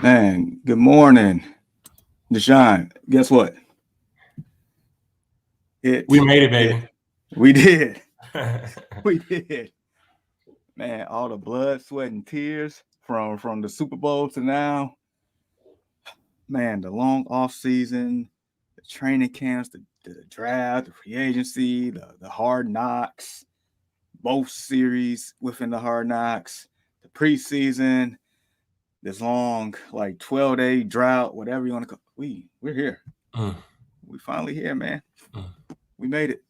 Man, good morning, Deshaun. Guess what? We It made it, did. baby. We did. We did. Man, all the blood, sweat, and tears from the Super Bowl to now. Man, the long off season, the training camps, the draft, the free agency, the hard knocks, both series within the hard knocks, the preseason, this long like 12-day drought, whatever you want to call. We're here. Mm, We finally here, man. mm. We made it.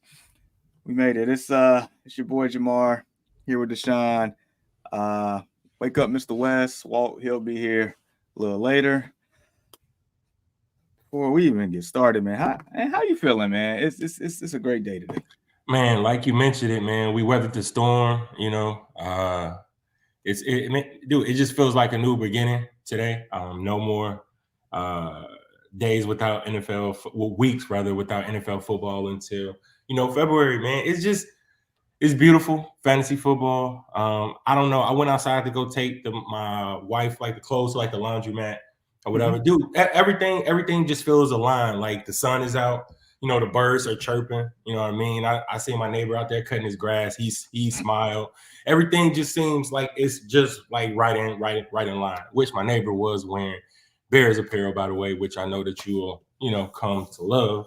We made it. It's your boy Jamar here with Deshaun. Uh Wake up, Mr. West. Walt, he'll be here a little later. Before we even get started, man. How you feeling, man? It's a great day today. Man, like you mentioned it, man. We weathered the storm. Dude. It just feels like a new beginning today. No more days without weeks rather without NFL football until February. Man, it's beautiful fantasy football. I don't know. I went outside to go take my wife like the clothes to like the laundromat or whatever. Mm-hmm. Dude, everything just feels aligned. Like the sun is out. The birds are chirping. You know what I mean? I see my neighbor out there cutting his grass. He smiled. Everything just seems like it's just like right in line. Which my neighbor was wearing Bears apparel, by the way, which I know that you will come to love.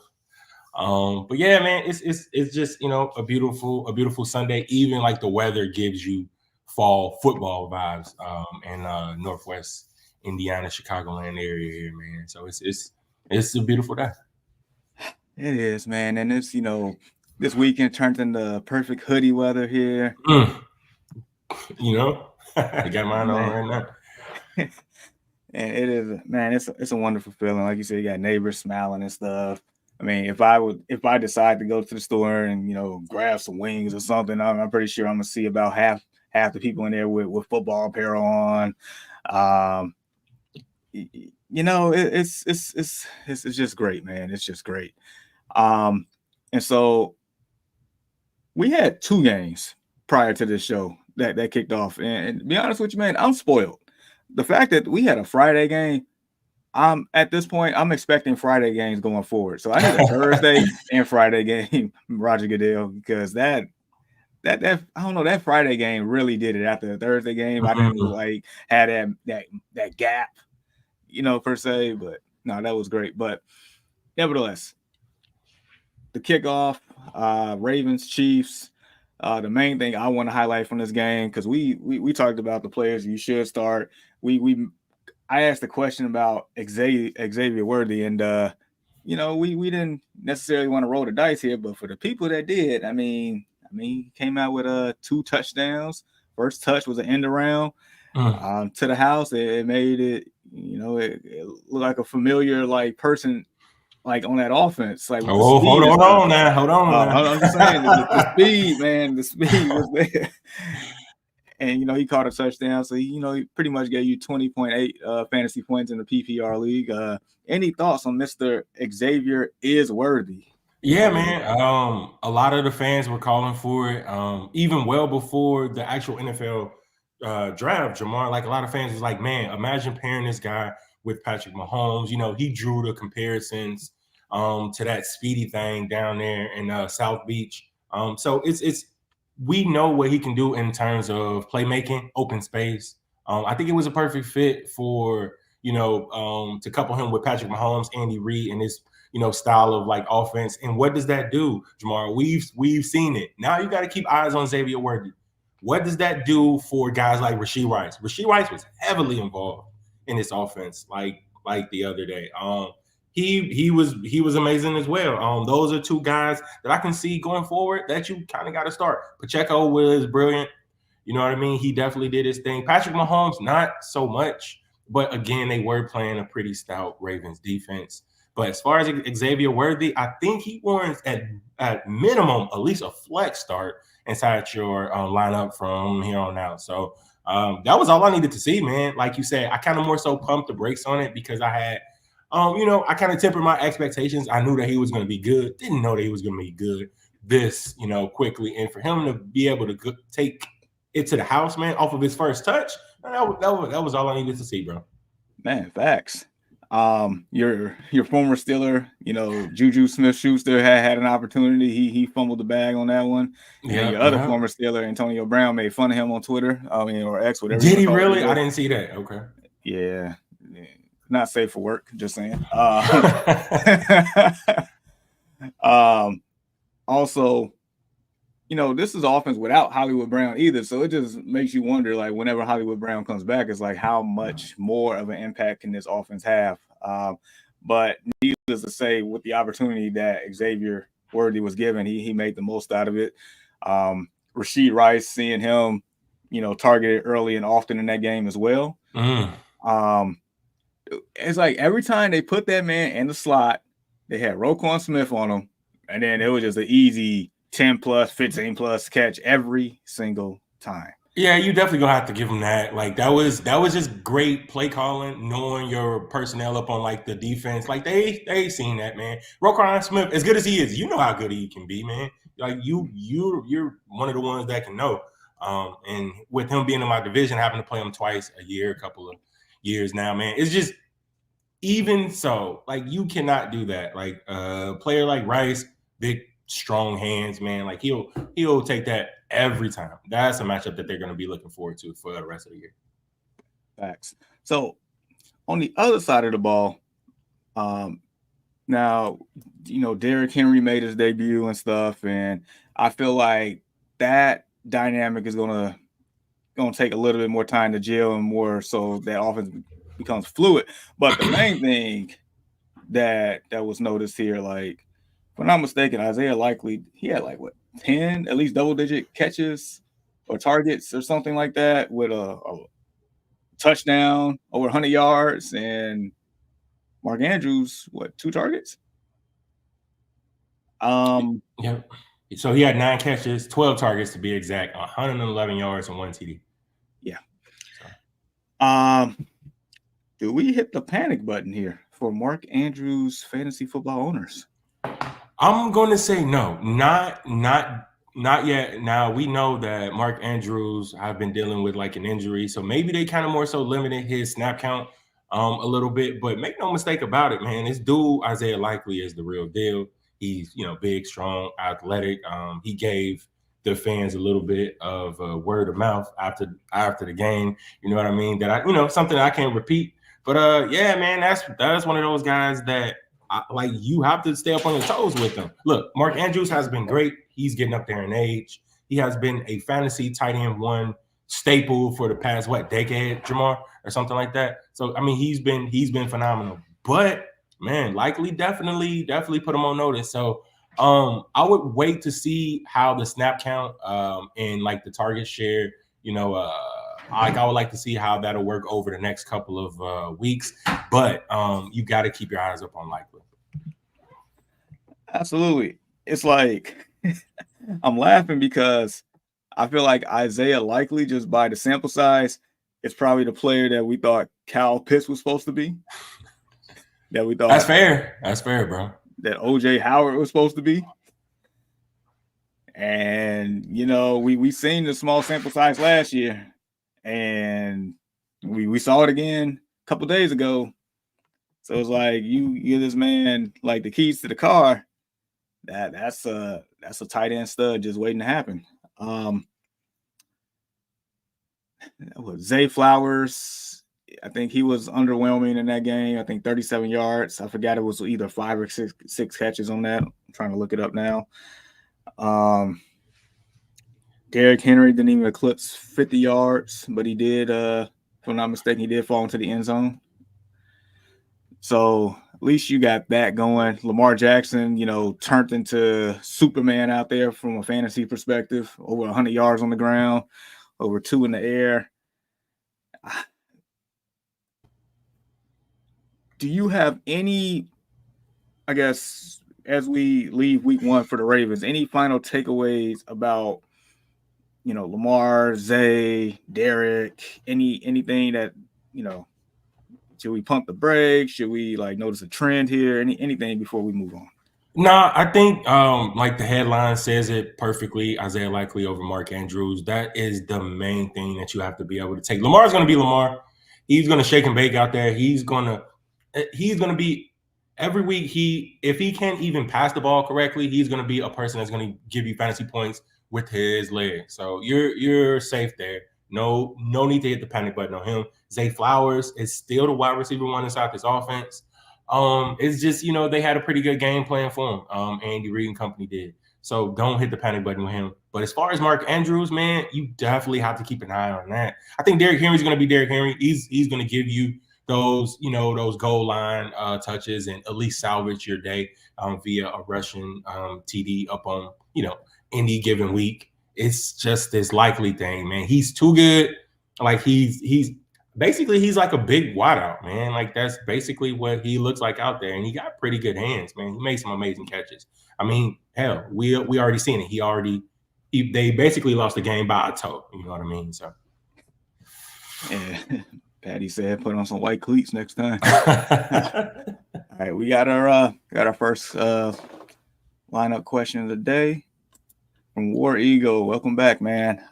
But yeah, man, it's just a beautiful Sunday. Even like the weather gives you fall football vibes in Northwest Indiana, Chicagoland area here, man. So it's a beautiful day. It is, man. And this weekend turned into perfect hoodie weather here. Mm. I got mine on Man. right now. And it is, man, it's a wonderful feeling. Like you said, you got neighbors smiling and stuff. I mean, if I decide to go to the store and grab some wings or something, I'm pretty sure I'm gonna see about half the people in there with football apparel on. Um, it's just great, man. It's just great. Um, and so we had two games prior to this show that kicked off, and to be honest with you, man, I'm spoiled. The fact that we had a Friday game, I'm at this point, I'm expecting Friday games going forward. So I need a Thursday and Friday game, Roger Goodell, because that I don't know, that Friday game really did it. After the Thursday game, I didn't Mm. like had that gap, per se. But no, that was great. But nevertheless, the kickoff, Ravens, Chiefs. The main thing I want to highlight from this game, because we talked about the players you should start. I asked a question about Xavier Worthy, and we didn't necessarily want to roll the dice here, but for the people that did, I mean, he came out with 2 touchdowns. First touch was an end around to the house. It made it, it looked like a familiar like person like on that offense, like with the Oh, speed hold and on, stuff. hold on now. I'm just saying the speed, man, the speed was there. And he caught a touchdown, so he pretty much gave you 20.8 fantasy points in the PPR league. Any thoughts on Mr. Xavier is worthy? Yeah, man. A lot of the fans were calling for it, even well before the actual NFL draft. Jamar, like a lot of fans was like, "Man, imagine pairing this guy with Patrick Mahomes." He drew the comparisons to that speedy thing down there in South Beach. So it's we know what he can do in terms of playmaking, open space. I think it was a perfect fit for to couple him with Patrick Mahomes, Andy Reid, and his style of like offense. And what does that do, Jamar? We've seen it. Now you got to keep eyes on Xavier Worthy. What does that do for guys like Rashee Rice? Rashee Rice was heavily involved in this offense, like the other day. He was amazing as well. Those are two guys that I can see going forward that you kind of got to start. Pacheco was brilliant. You know what I mean? He definitely did his thing. Patrick Mahomes, not so much. But again, they were playing a pretty stout Ravens defense. But as far as Xavier Worthy, I think he warrants at minimum at least a flex start inside your lineup from here on out. So that was all I needed to see, man. Like you said, I kind of more so pumped the brakes on it because I had, I kind of tempered my expectations. I knew that he was going to be good. Didn't know that he was going to be good this, quickly. And for him to be able to take it to the house, man, off of his first touch, that was all I needed to see, bro. Man, facts. Your former Steeler, Juju Smith-Schuster had an opportunity. He fumbled the bag on that one, and then Yeah, your other yeah. former Steeler, Antonio Brown, made fun of him on Twitter. Or X, whatever you Did want to he call it these really? I days. didn't see that. Okay. Yeah, not safe for work. Just saying. Also, this is offense without Hollywood Brown either. So it just makes you wonder, like, whenever Hollywood Brown comes back, it's like, how much more of an impact can this offense have? But needless to say, with the opportunity that Xavier Worthy was given, he made the most out of it. Rashid Rice, seeing him, targeted early and often in that game as well. It's like every time they put that man in the slot, they had Roquan Smith on him, and then it was just an easy 10 plus, 15 plus catch every single time. Yeah, you definitely gonna have to give him that. Like that was just great play calling, knowing your personnel up on like the defense. Like they seen that, man. Roquan Smith, as good as he is, you know how good he can be, man. Like you're one of the ones that can know. And with him being in my division, having to play him twice a year, a couple of years now, man, it's just even so, like you cannot do that. Like a player like Rice, big strong hands, man. Like he'll take that every time. That's a matchup that they're going to be looking forward to for the rest of the year. Facts. So on the other side of the ball, now Derrick Henry made his debut and stuff, and I feel like that dynamic is gonna take a little bit more time to gel and more so that offense becomes fluid. But the main thing that was noticed here, like, if I'm not mistaken, Isaiah Likely, he had like 10 at least double-digit catches or targets or something like that, with a touchdown, over 100 yards, and Mark Andrews, 2 targets? Yeah. So he had 9 catches, 12 targets to be exact, 111 yards and 1 TD. Yeah. So. Do we hit the panic button here for Mark Andrews fantasy football owners? I'm going to say no, not yet. Now we know that Mark Andrews have been dealing with like an injury, so maybe they kind of more so limited his snap count a little bit. But make no mistake about it, man. This dude Isaiah Likely is the real deal. He's big, strong, athletic. He gave the fans a little bit of word of mouth after the game. You know what I mean? That something that I can't repeat. But yeah, man, that's one of those guys that like you have to stay up on your toes with them. Look, Mark Andrews has been great. He's getting up there in age. He has been a fantasy tight end one staple for the past decade, Jamar, or something like that. So I mean, he's been phenomenal. But man, Likely definitely put him on notice. So I would wait to how the snap count and like the target share, I would like to see how that'll work over the next couple of weeks, but you got to keep your eyes up on Likely. Absolutely. It's like I'm laughing because I feel like Isaiah Likely, just by the sample size, is probably the player that we thought Kyle Pitts was supposed to be. That we thought That's fair, bro. That OJ Howard was supposed to be. And we seen the small sample size last year. And we saw it again a couple days ago. So it's like you give this man like the keys to the car. That's a tight end stud just waiting to happen. Zay Flowers, I think he was underwhelming in that game. I think 37 yards. I forgot it was either 5 or 6 catches on that. I'm trying to look it up now. Derrick Henry didn't even eclipse 50 yards, but he did, if I'm not mistaken, he did fall into the end zone. So at least you got that going. Lamar Jackson, turned into Superman out there from a fantasy perspective, over 100 yards on the ground, over 2 in the air. Do you have any, I guess, as we leave week 1 for the Ravens, any final takeaways about Lamar, Zay, Derek, anything that, should we pump the brakes? Should we notice a trend here? Anything before we move on? Nah, I think like the headline says it perfectly, Isaiah Likely over Mark Andrews. That is the main thing that you have to be able to take. Lamar's going to be Lamar. He's going to shake and bake out there. He's going to be every week. If he can't even pass the ball correctly, he's going to be a person that's going to give you fantasy points with his legs. So you're safe there. No need to hit the panic button on him. Zay Flowers is still the wide receiver one inside this offense. It's just, they had a pretty good game plan for him. Andy Reid and company did. So don't hit the panic button with him. But as far as Mark Andrews, man, you definitely have to keep an eye on that. I think Derrick Henry's going to be Derrick Henry. He's going to give you those goal line touches and at least salvage your day via a rushing TD up on, any given week. It's just this likely thing, man. He's too good. Like he's basically like a big wideout, man. Like that's basically what he looks like out there. And he got pretty good hands, man. He made some amazing catches. I mean, hell, we already seen it. They basically lost the game by a toe. You know what I mean? So yeah. Patty said, "Put on some white cleats next time." All right, we got our first lineup question of the day from War Eagle. Welcome back, man.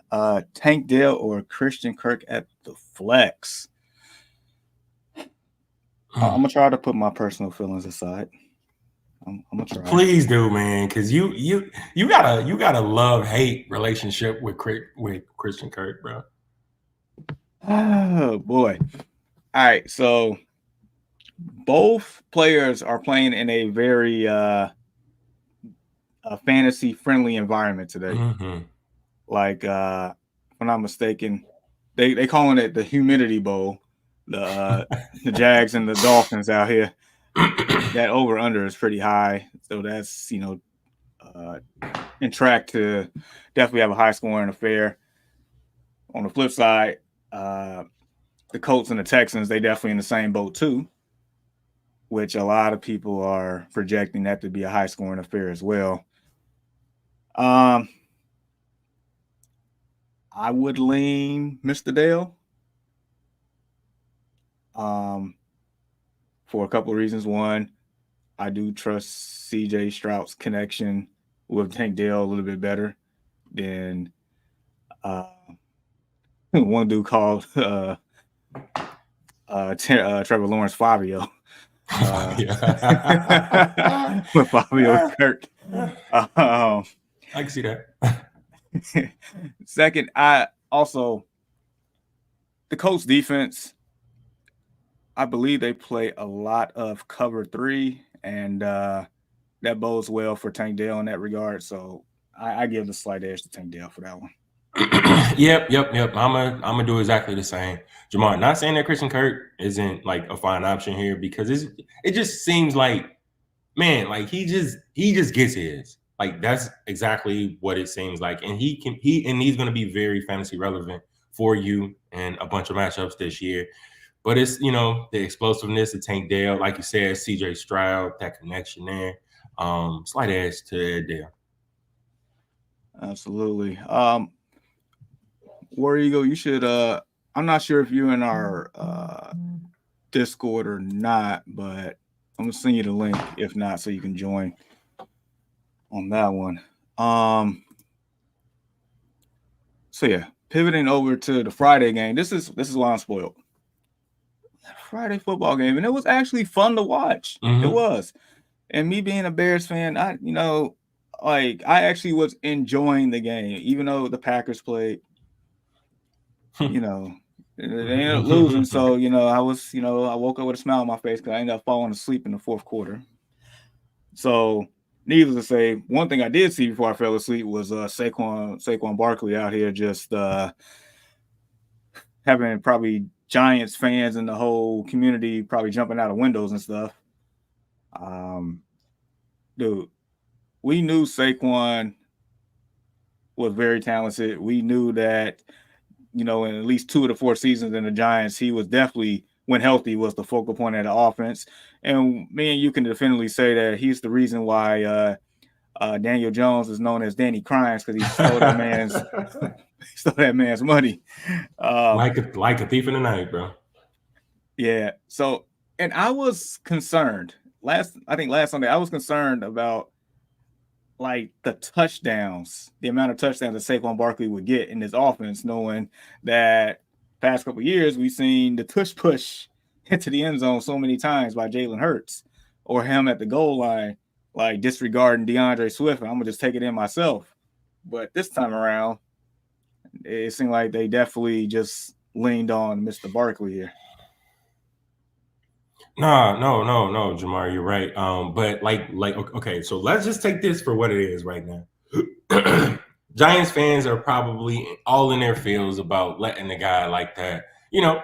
Tank Dell or Christian Kirk at the flex? I'm gonna try to put my personal feelings aside. I'm gonna try. Please do, man, because you got a love-hate relationship with Christian Kirk, bro. Oh boy. All right, so both players are playing in a very fantasy friendly environment today. Mm-hmm. Like if I'm not mistaken, they calling it the humidity bowl. The Jags and the Dolphins out here. That over under is pretty high, so that's in track to definitely have a high scoring affair. On the flip side, the Colts and the Texans, they definitely in the same boat too, which a lot of people are projecting that to be a high scoring affair as well. I would lean Mr. Dale. For a couple of reasons. One, I do trust CJ Stroud's connection with Tank Dell a little bit better than one dude called Trevor Lawrence Fabio. With Fabio Kirk. I can see that. Second, the Colts defense, I believe they play a lot of cover 3, and that bodes well for Tank Dell in that regard. So I give the slight edge to Tank Dell for that one. Yep. I'm gonna do exactly the same. Jamar, not saying that Christian Kirk isn't like a fine option here, because it just seems like, man, like he just gets his. Like that's exactly what it seems like, and he's gonna be very fantasy relevant for you in a bunch of matchups this year. But it's, the explosiveness of Tank Dell, like you said, CJ Stroud, that connection there. Slight edge to Dell. Absolutely. War Eagle, you should I'm not sure if you're in our Discord or not, but I'm gonna send you the link if not, so you can join on that one. So yeah, pivoting over to the Friday game. This is why I'm spoiled. Friday football game, and it was actually fun to watch. Mm-hmm. It was. And me being a Bears fan, I actually was enjoying the game, even though the Packers played, they ended up losing. So, I woke up with a smile on my face because I ended up falling asleep in the fourth quarter. So, needless to say, one thing I did see before I fell asleep was Saquon Barkley out here just having probably Giants fans and the whole community probably jumping out of windows and stuff. Dude, we knew Saquon was very talented. We knew that, in at least 2 of the 4 seasons in the Giants, he was definitely, when healthy, was the focal point of the offense. And me and you can definitively say that he's the reason why Daniel Jones is known as Danny Crimes, because he stole that man's money. Like a thief in the night, bro. Yeah. So, and I was concerned last Sunday. I was concerned about like the touchdowns, the amount of touchdowns that Saquon Barkley would get in this offense, knowing that past couple of years, we've seen the tush push into the end zone so many times by Jalen Hurts or him at the goal line, like disregarding DeAndre Swift. And I'm going to just take it in myself. But this time around, it seemed like they definitely just leaned on Mr. Barkley here. No, Jamar, you're right. But like, okay, so let's just take this for what it is right now. Giants fans are probably all in their feels about letting the guy like that,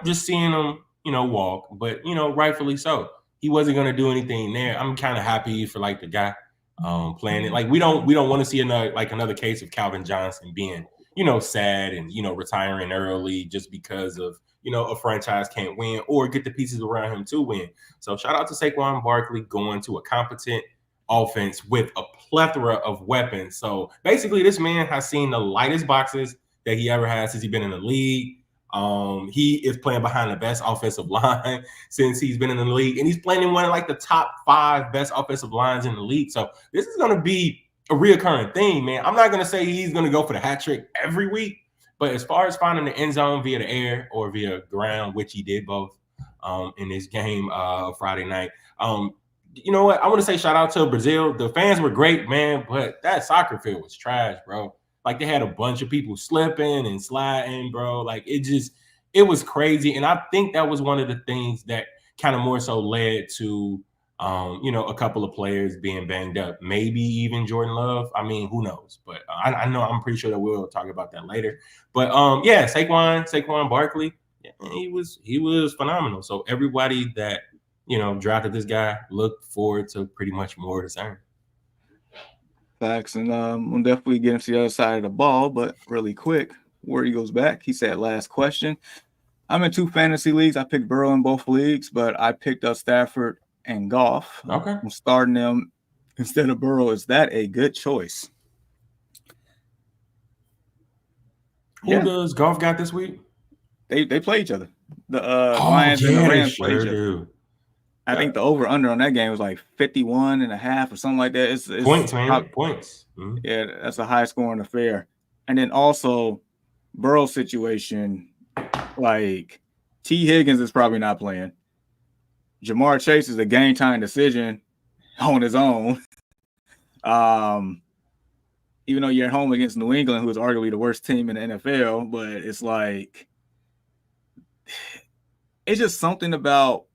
just seeing him, walk. But rightfully so. He wasn't going to do anything there. I'm kind of happy for like the guy playing it. Like we don't want to see another case of Calvin Johnson being sad and retiring early just because of a franchise can't win or get the pieces around him to win. So shout out to Saquon Barkley going to a competent offense with a plethora of weapons. So basically, this man has seen the lightest boxes that he ever has since he's been in the league. He is playing behind the best offensive line since he's been in the league, and he's playing in one of like the top 5 best offensive lines in the league. So this is going to be a reoccurring thing, man. I'm not going to say he's going to go for the hat trick every week, but as far as finding the end zone via the air or via ground, which he did both in this game Friday night, you know what? I want to say shout out to Brazil. The fans were great, man, but that soccer field was trash, bro. Like they had a bunch of people slipping and sliding, bro. Like it was crazy. And I think that was one of the things that kind of more so led to, a couple of players being banged up. Maybe even Jordan Love. I mean, who knows? But I know I'm pretty sure that we'll talk about that later. But yeah, Saquon Barkley, yeah, he was phenomenal. So everybody that drafted this guy, look forward to pretty much more of the same. Facts. And we'll definitely get him to the other side of the ball, but really quick, where he goes back, he said, last question. I'm in 2 fantasy leagues. I picked Burrow in both leagues, but I picked up Stafford and Goff. Okay. I'm starting them instead of Burrow. Is that a good choice? Who does Goff got this week? They play each other. The Lions and the Rams play each other. I think the over-under on that game was like 51.5 or something like that. It's points, man. Points. Mm-hmm. Yeah, that's a high-scoring affair. And then also, Burrow's situation, like T. Higgins is probably not playing. Jamar Chase is a game-time decision on his own. Even though you're at home against New England, who is arguably the worst team in the NFL, but it's like it's just something about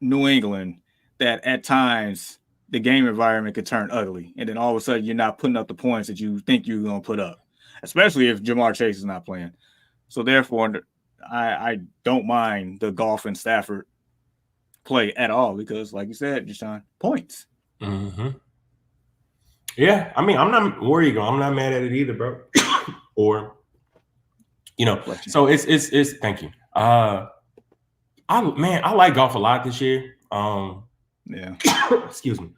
New England that at times the game environment could turn ugly, and then all of a sudden you're not putting up the points that you think you're going to put up, especially if Jamar Chase is not playing. So therefore, I don't mind the Goff and Stafford play at all because, like you said, Deshaun, points. Mm-hmm. Yeah, I mean, I'm not worried. I'm not mad at it either, bro. Or, so it's. Thank you. I like Goff a lot this year. Yeah. Excuse me.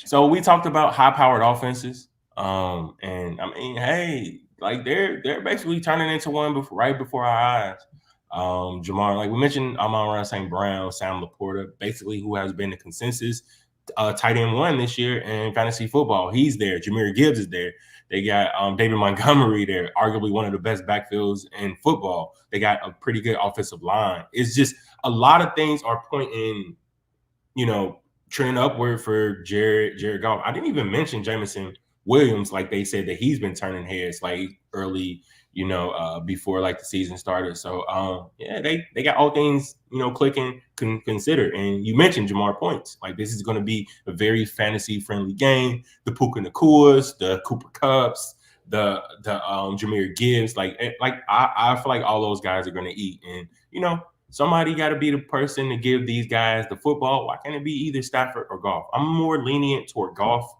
So we talked about high-powered offenses. And I mean, hey, like they're basically turning into one right before our eyes. Jamar, like we mentioned, Amon-Ra St. Brown, Sam Laporta, basically who has been the consensus tight end 1 this year in fantasy football. He's there. Jahmyr Gibbs is there. They got David Montgomery there, arguably one of the best backfields in football. They got a pretty good offensive line. It's just a lot of things are pointing, trending upward for Jared Goff. I didn't even mention Jameson Williams, like they said that he's been turning heads like early, before like the season started. So yeah, they got all things, clicking, consider. And you mentioned Jamar points. Like this is going to be a very fantasy friendly game. The Puka Nakuas, the Cooper Kupps, the Jahmyr Gibbs, like I feel like all those guys are going to eat. And somebody got to be the person to give these guys the football. Why can't it be either Stafford or Goff? I'm more lenient toward Goff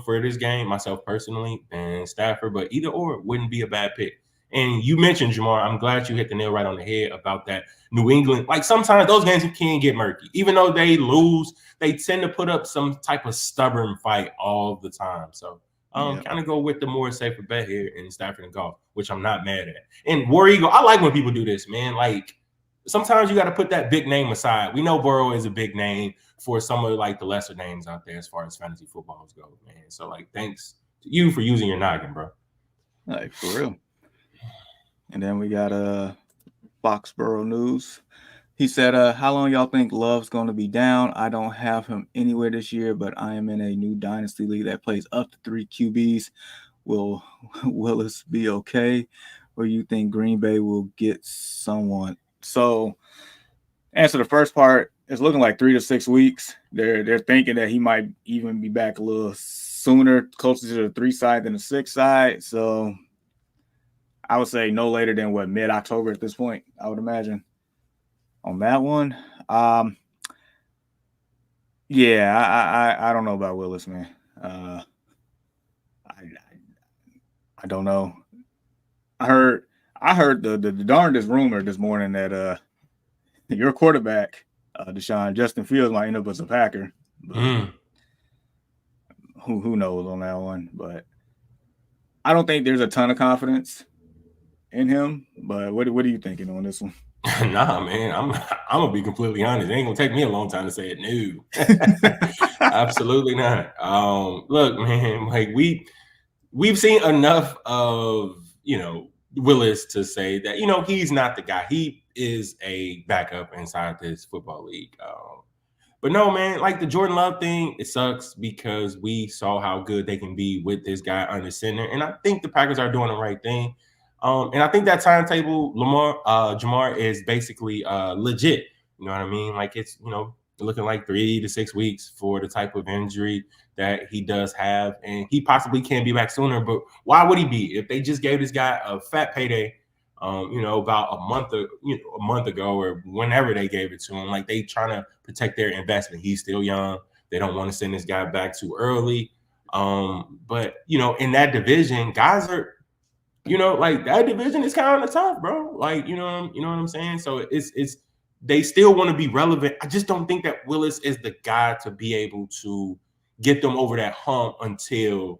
for this game, myself personally, than Stafford, but either or wouldn't be a bad pick. And you mentioned, Jamar, I'm glad you hit the nail right on the head about that New England. Like sometimes those games can get murky. Even though they lose, they tend to put up some type of stubborn fight all the time. So kind of go with the more safer bet here in Stafford and Goff, which I'm not mad at. And War Eagle, I like when people do this, man. Like sometimes you got to put that big name aside. We know Burrow is a big name for some of like the lesser names out there as far as fantasy footballs go, man. So like, thanks to you for using your noggin, bro. Like for real. And then we got Foxborough News. He said, how long y'all think Love's going to be down? I don't have him anywhere this year, but I am in a new dynasty league that plays up to 3 QBs. Will Willis be okay? Or you think Green Bay will get someone? So, answer the first part, it's looking like 3 to 6 weeks. They're thinking that he might even be back a little sooner, closer to the 3 side than the 6 side. So I would say no later than mid-October at this point, I would imagine. On that one, yeah, I don't know about Willis, man. I don't know. I heard the darndest rumor this morning that your quarterback, Deshaun Justin Fields, might end up as a Packer. But who knows on that one? But I don't think there's a ton of confidence in him. But what are you thinking on this one? Nah, man, I'm gonna be completely honest. It ain't gonna take me a long time to say it. No, absolutely not. Look, man, like we've seen enough of Willis to say that he's not the guy. He is a backup inside this football league. But no, man, like the Jordan Love thing, it sucks because we saw how good they can be with this guy under center, and I think the Packers are doing the right thing. And I think that timetable, Jamar is basically legit. You know what I mean? Like it's looking like 3 to 6 weeks for the type of injury that he does have, and he possibly can be back sooner. But why would he be? If they just gave this guy a fat payday, about a month ago or whenever they gave it to him, like they trying to protect their investment. He's still young. They don't want to send this guy back too early. But in that division, guys are like that division is kind of tough, bro. Like, you know what I'm saying? So it's they still want to be relevant. I just don't think that Willis is the guy to be able to get them over that hump until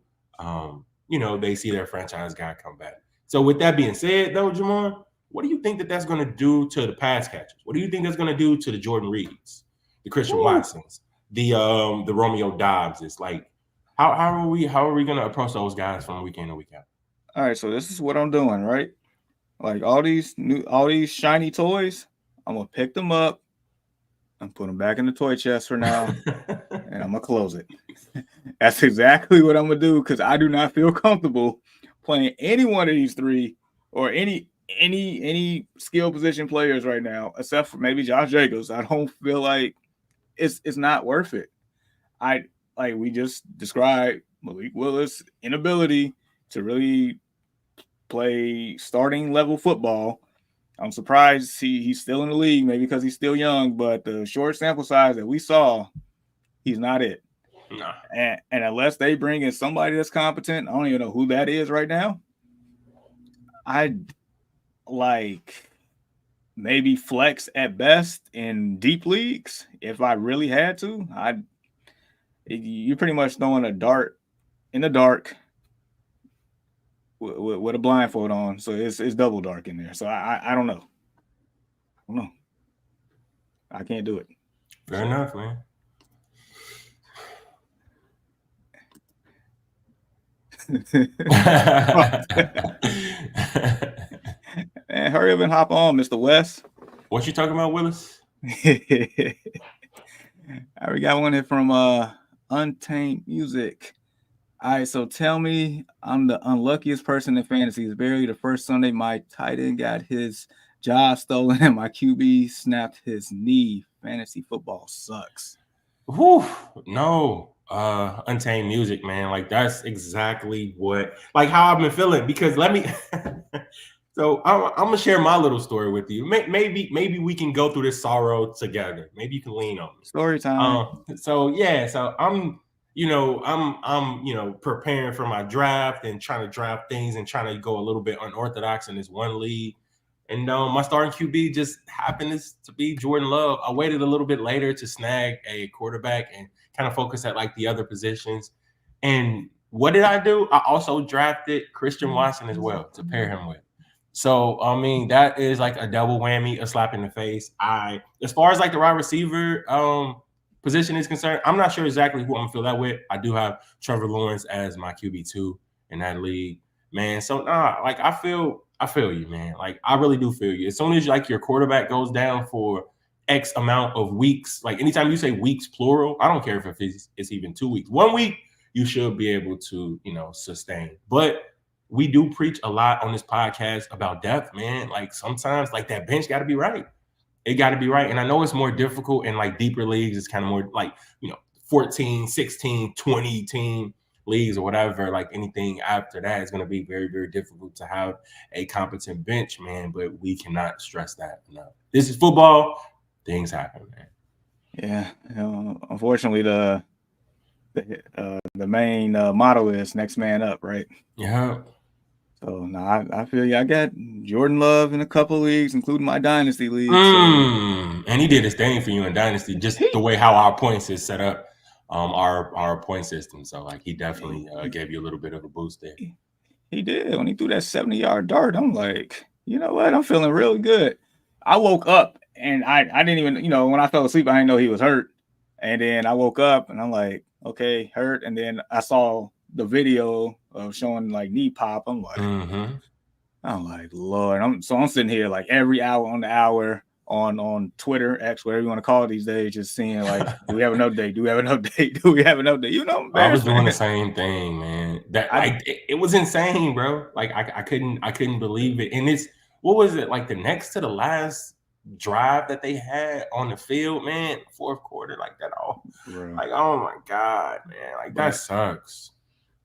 they see their franchise guy come back. So with that being said, though, Jamar, what do you think that that's going to do to the pass catchers? What do you think that's going to do to the Jordan Reeds, the Christian Watsons, the Romeo Dobbs? It's like how are we going to approach those guys from week in to week out? All right, so this is what I'm doing, right? Like all these shiny toys, I'm gonna pick them up and put them back in the toy chest for now, and I'm gonna close it. That's exactly what I'm gonna do because I do not feel comfortable playing any one of these 3 or any skill position players right now, except for maybe Josh Jacobs. I don't feel like it's not worth it. Like we just described Malik Willis' inability to really play starting level football. I'm surprised he's still in the league, maybe because he's still young, but the short sample size that we saw, he's not it. No. And unless they bring in somebody that's competent, I don't even know who that is right now. I'd like maybe flex at best in deep leagues if I really had to. You're pretty much throwing a dart in the dark with a blindfold on, so it's double dark in there. So I don't know. I can't do it. Fair enough, man. Man, hurry up and hop on, Mr. West. What you talking about, Willis? I already got one here from Untamed Music. All right, so tell me I'm the unluckiest person in fantasy. It's barely the first Sunday my tight end got his job stolen and my QB snapped his knee. Fantasy football sucks. Whew, no. Untamed Music, man. Like that's exactly how I've been feeling. Because so I'm gonna share my little story with you. Maybe we can go through this sorrow together. Maybe you can lean on me. Story time. So I'm preparing for my draft and trying to draft things and trying to go a little bit unorthodox in this one league. And my starting QB just happened to be Jordan Love. I waited a little bit later to snag a quarterback and kind of focus at like the other positions. And what did I do? I also drafted Christian Watson as well to pair him with. So, I mean, that is like a double whammy, a slap in the face. As far as like the wide receiver position is concerned, I'm not sure exactly who I'm gonna fill that with. I do have Trevor Lawrence as my QB2 in that league, man. So I feel I feel you, man. Like I really do feel you. As soon as like your quarterback goes down for X amount of weeks, like anytime you say weeks plural, I don't care if it's even 2 weeks. 1 week, you should be able to, sustain. But we do preach a lot on this podcast about depth, man. Like sometimes like that bench got to be right. It got to be right. And I know it's more difficult in like deeper leagues. It's kind of more like, 14, 16, 20 team leagues or whatever. Like anything after that is going to be very, very difficult to have a competent bench, man. But we cannot stress that enough. This is football. Things happen, man. Yeah. Unfortunately, the main motto is next man up, right? Yeah. So now I feel you. I got Jordan Love in a couple leagues, including my dynasty league. And he did his thing for you in dynasty, just the way how our points is set up, our point system. So like he definitely gave you a little bit of a boost there. He did when he threw that 70-yard dart. I'm like, you know what? I'm feeling really good. I woke up and I didn't even, when I fell asleep, I didn't know he was hurt. And then I woke up and I'm like, okay, hurt. And then I saw the video of showing like knee pop. I'm like, Lord. I'm sitting here like every hour on the hour on Twitter, X, whatever you want to call it these days, just seeing like, do we have an update? Do we have an update? Do we have an update? I was doing the same thing, man. It was insane, bro. Like I couldn't believe it. And what was it, like the next to the last drive that they had on the field, man, fourth quarter, like that all. Bro. Like, oh my God, man. Like that sucks.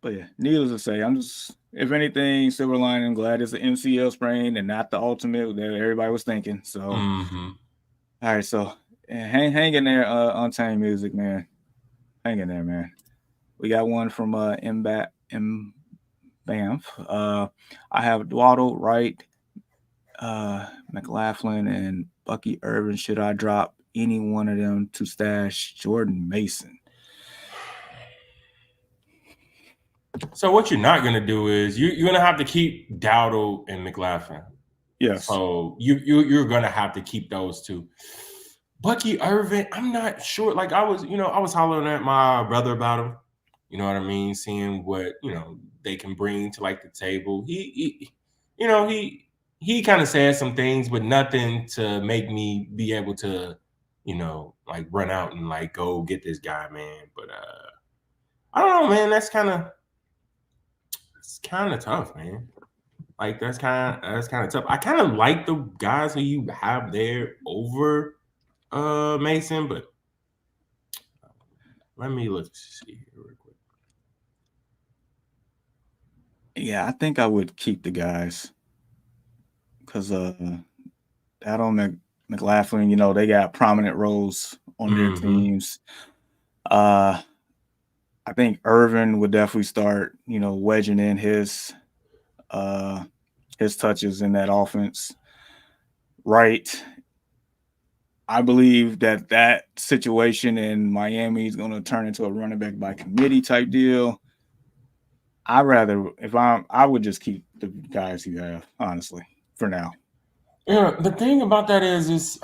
But yeah, needless to say, I'm just, if anything, silver lining, I'm glad it's an MCL sprain and not the ultimate that everybody was thinking. So, all right, so hang in there, Untamed Music, man. Hang in there, man. We got one from Banff. I have Dwaddle, Wright, McLaughlin, and Bucky Irvin. Should I drop any one of them to stash Jordan Mason? So what you're not going to do is you're going to have to keep Dowdle and McLaughlin. Yes. So you're going to have to keep those two. Bucky Irvin, I'm not sure. Like I was hollering at my brother about him. You know what I mean? Seeing what, they can bring to like the table. He kind of said some things, but nothing to make me be able to, like run out and like go get this guy, man. But I don't know, man. It's kind of tough, man. Like that's kind of tough. I kind of like the guys who you have there over Mason, but let me see here real quick. Yeah, I think I would keep the guys because Adam McLaughlin, they got prominent roles on their teams. I think Irvin would definitely start, wedging in his touches in that offense. Right. I believe that situation in Miami is going to turn into a running back by committee type deal. I would just keep the guys you have, honestly, for now. Yeah, the thing about that is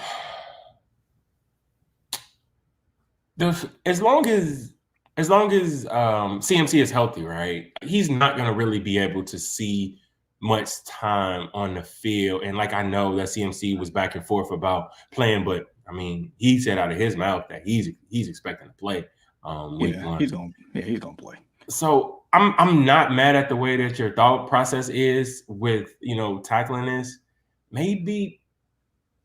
as long as CMC is healthy, right? He's not going to really be able to see much time on the field. And like I know that CMC was back and forth about playing, but I mean, he said out of his mouth that he's expecting to play. Week one. He's gonna play. So I'm not mad at the way that your thought process is with tackling this. Maybe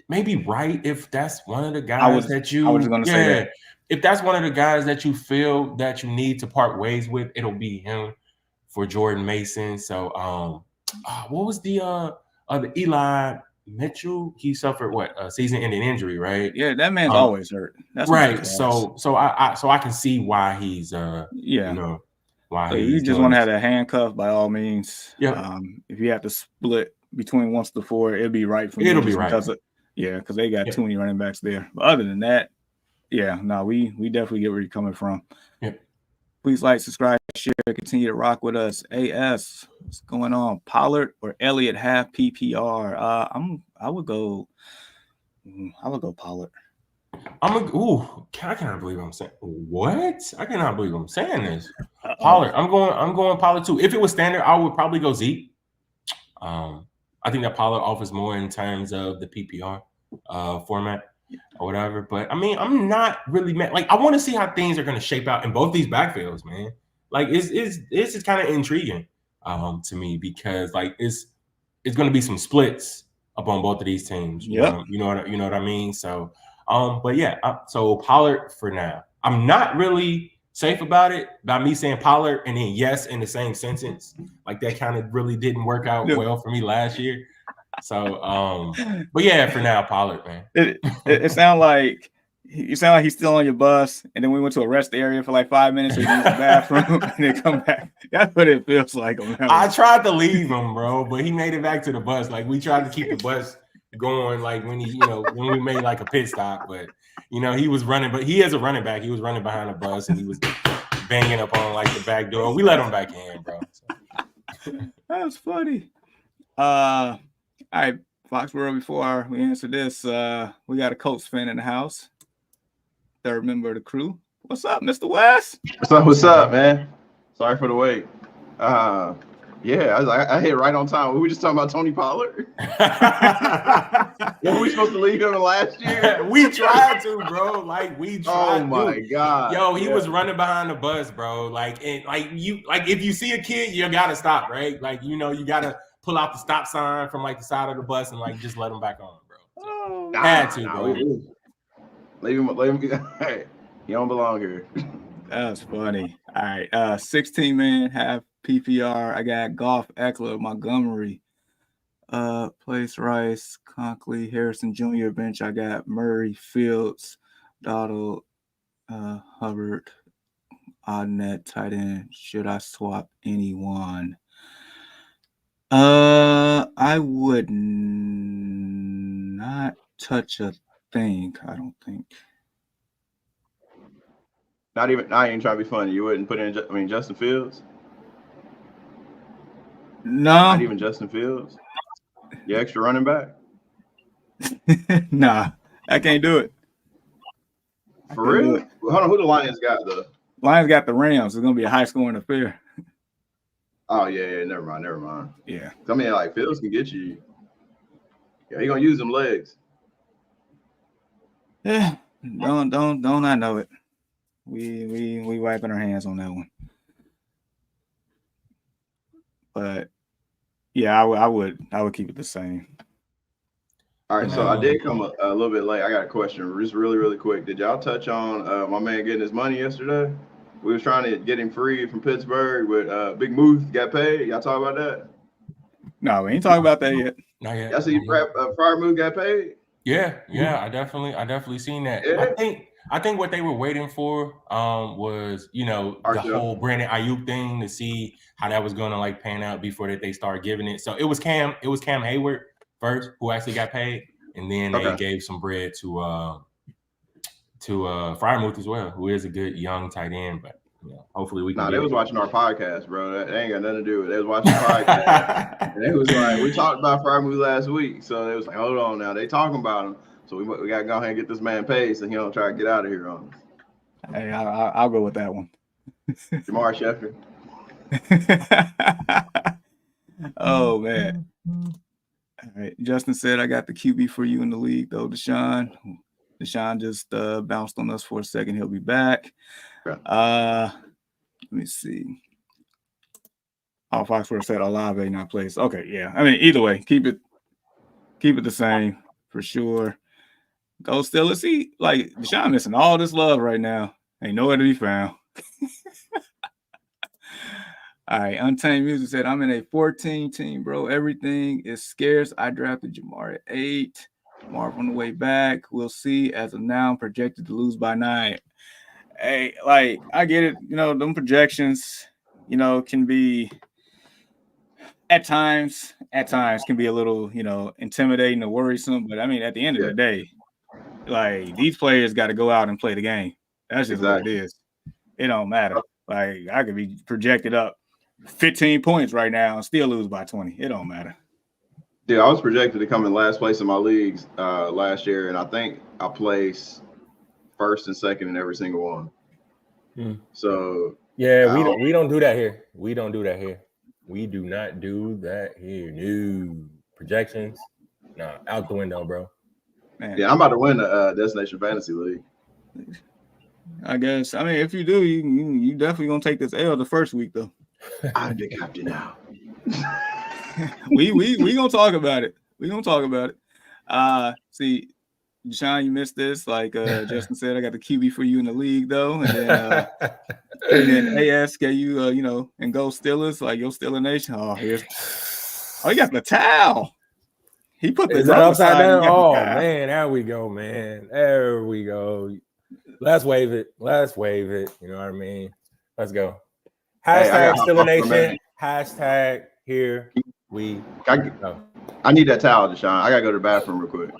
right if that's one of the guys I was just gonna say that. If that's one of the guys that you feel that you need to part ways with, it'll be him for Jordan Mason. So what was the Eli Mitchell? He suffered a season-ending injury, right? Yeah, that man's always hurt. That's right. So I can see why he's why you just want to have a handcuff by all means. Yeah. If you have to split between 1 to 4, it'll be right for me. It'll be right. Because they got too many running backs there. But other than that, we definitely get where you're coming from. Yeah. Please like, subscribe, share, continue to rock with us. AS, what's going on? Pollard or Elliott half PPR? I would go Pollard. I cannot believe I'm saying what? I cannot believe I'm saying this. Pollard. I'm going Pollard too. If it was standard, I would probably go Zeke. I think that Pollard offers more in terms of the PPR format or whatever. But I mean, I'm not really mad. Like, I want to see how things are going to shape out in both these backfields, man. Like, this is kind of intriguing to me because like it's going to be some splits up on both of these teams. You Yep. know what I mean. So, but yeah, so Pollard for now. I'm not really safe about it by me saying Pollard and then yes in the same sentence. Like that kind of really didn't work out well for me last year. So, but yeah, for now, Pollard, man. It sounds like you sound like he's still on your bus, and then we went to a rest area for like 5 minutes, so he used the bathroom, and then come back. That's what it feels like on that I one. tried to leave him, bro, but he made it back to the bus. Like we tried to keep the bus going, like when when we made like a pit stop, but he was running, but he is a running back. He was running behind the bus and he was banging up on like the back door. We let him back in, bro. So. That's funny. All right, Foxborough, before we answer this, we got a Colts fan in the house. Third member of the crew. What's up, Mr. West? What's up, man? Sorry for the wait. Yeah, I hit right on time. We were just talking about Tony Pollard. Were we supposed to leave him last year? We tried to, bro. Like we tried. Oh my god. Yo, he was running behind the bus, bro. Like if you see a kid, you gotta stop, right? Like you gotta pull out the stop sign from like the side of the bus and like just let him back on, bro. So, had to, bro. Leave him. Hey, he don't belong here. That's funny. All right, 16 man half PPR. I got Goff, Eckler, Montgomery, Place Rice, Conklin, Harrison Jr. bench. I got Murray, Fields, Donald, Hubbard, Oddnet, tight end. Should I swap anyone? I would not touch a thing. I don't think. Not even trying to be funny. You wouldn't put in. Justin Fields. No. Not even Justin Fields. Your extra running back. Nah, I can't do it. For real? Hold on. Who the Lions got though? Lions got the Rams. It's gonna be a high scoring affair. Oh yeah. Never mind. Yeah. I mean, like Fields can get you. Yeah, he gonna use them legs. Yeah. Don't I know it. We wiping our hands on that one. But yeah, I would keep it the same. All right, so I did come a little bit late. I got a question, just really quick. Did y'all touch on my man getting his money yesterday? We was trying to get him free from Pittsburgh, but Big Moose got paid. Y'all talk about that? No, we ain't talking about that yet. Not yet. Y'all see Friar Moose got paid? Yeah, I definitely seen that. Yeah. I think what they were waiting for was the whole Brandon Ayuk thing to see how that was gonna like pan out before that they start giving it. So it was Cam Hayward first who actually got paid, and then they gave some bread to Freiermuth as well, who is a good young tight end, but hopefully we can. They was watching our podcast, bro. That ain't got nothing to do with it. They was watching the podcast. And it was like, we talked about Freiermuth last week. So they was like, hold on now. They talking about him. So we got to go ahead and get this man paid so he don't try to get out of here on us. Hey, I'll go with that one. Jamar Shepard. Oh, man. All right. Justin said, I got the QB for you in the league, though, Deshaun. Deshaun just bounced on us for a second. He'll be back. Let me see. Oh, Foxworth said Olave not plays. Okay, yeah. I mean, either way, keep it the same for sure. Go still. Let's see. Like Deshaun missing all this love right now. Ain't nowhere to be found. All right. Untamed Music said, I'm in a 14 team, bro. Everything is scarce. I drafted Jamar at 8. Marv on the way back. We'll see. As of now, projected to lose by 9. Hey, like, I get it. Them projections, can be at times can be a little, intimidating or worrisome. But I mean, at the end of the day, like, these players got to go out and play the game. That's just what it is. It don't matter. Like, I could be projected up 15 points right now and still lose by 20. It don't matter. Dude, I was projected to come in last place in my leagues last year, and I think I placed first and second in every single one. So yeah, we don't do that here. We do not do that here. No projections. No, out the window, bro. Man, Yeah, I'm about to win the Destination Fantasy League. I guess. I mean, if you do, you definitely gonna take this L the first week though. I'm the captain now. we gonna talk about it. We gonna talk about it. See, Deshaun, you missed this. Like Justin said, I got the QB for you in the league though, and then AS gave you and Go Steelers, like your Steeler Nation. Oh, you got the towel. He put the Is that upside down? Oh the man, there we go, man. There we go. Let's wave it. Let's wave it. You know what I mean? Let's go. Hashtag Steeler Nation. Hashtag here we go. I need that towel, Deshaun. I gotta go to the bathroom real quick.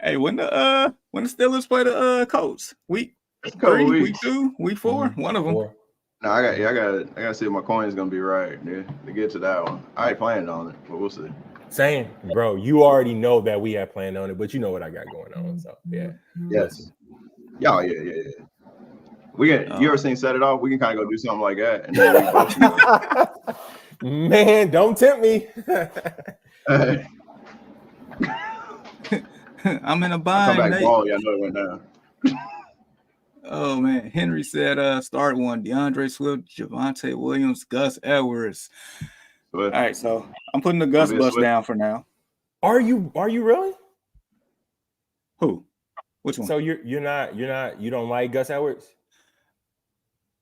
Hey, when the Steelers play the Colts? Week 3, week 2, week 4, one of them. No, I gotta see if my coin's gonna be right, dude, to get to that one. I ain't planned on it, but we'll see. Same, bro. You already know that we have planned on it, but you know what I got going on. So yeah. Yes. Yeah. We can. You ever seen Set It Off? We can kind of go do something like that. And then man, don't tempt me. I'm in a bind. Come back, ball. Yeah, I know it went down. Oh man, Henry said, start one. DeAndre Swift, Javonte Williams, Gus Edwards. All right, so I'm putting the Gus bus down for now. Are you really? Who? Which one? So you don't like Gus Edwards?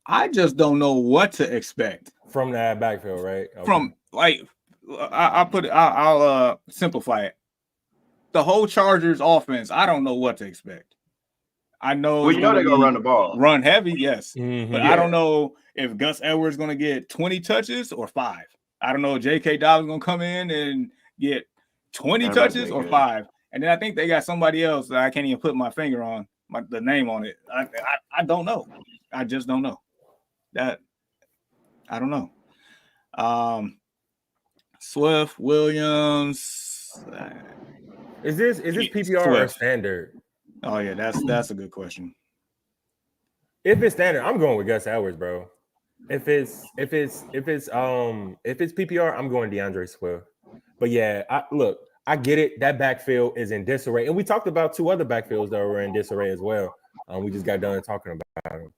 I just don't know what to expect from that backfield, right? Okay. From I'll simplify it. The whole Chargers offense, I don't know what to expect. I know. Well, you know they're gonna run the ball, run heavy, yes. Mm-hmm. But I don't know if Gus Edwards is gonna get 20 touches or 5. I don't know if J.K. Dobbins gonna come in and get 20 touches or 5. And then I think they got somebody else that I can't even put my finger on the name on it. I don't know. I just don't know. That I don't know. Swift, Williams. Is this PPR Swift or standard? Oh yeah, that's a good question. If it's standard, I'm going with Gus Edwards, bro. If it's PPR, I'm going DeAndre Swift. But yeah, I get it. That backfield is in disarray, and we talked about 2 other backfields that were in disarray as well. We just got done talking about them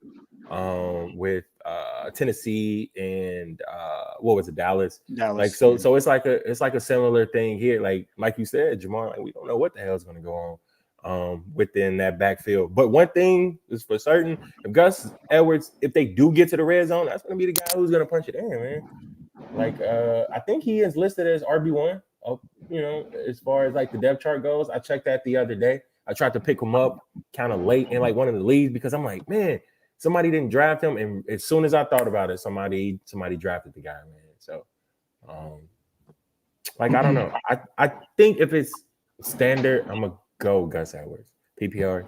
with Tennessee and what was it, Dallas? Like so it's like a similar thing here. Like you said, Jamar, like we don't know what the hell is going to go on within that backfield. But one thing is for certain, if Gus Edwards, if they do get to the red zone, that's going to be the guy who's going to punch it in, man. Like I think he is listed as RB1. As far as like the depth chart goes, I checked that the other day. I tried to pick him up kind of late in like one of the leagues because I'm like, man, somebody didn't draft him, and as soon as I thought about it, somebody drafted the guy, man. So, I don't know. I think if it's standard, I'm gonna go Gus Edwards. PPR,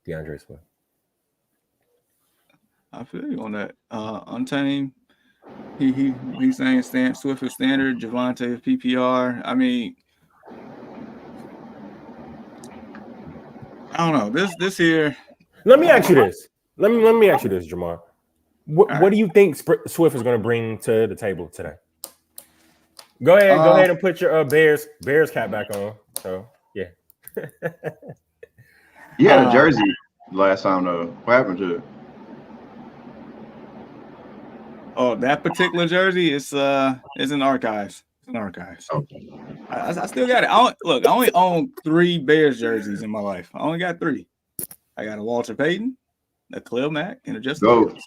DeAndre Swift. I feel you on that. Untamed. He's saying Swift is standard. Javonte is PPR. I mean, I don't know. This here. Let me ask you this. Let me ask you this, Jamar. What do you think Swift is going to bring to the table today? Go ahead and put your Bears cap back on. So yeah. You had a jersey last time though. What happened to it? Oh, that particular jersey is in archives. It's in archives. Okay. I still got it. I only own 3 Bears jerseys in my life. I only got 3. I got a Walter Payton, a Khalil Mack, and a Justin Fields.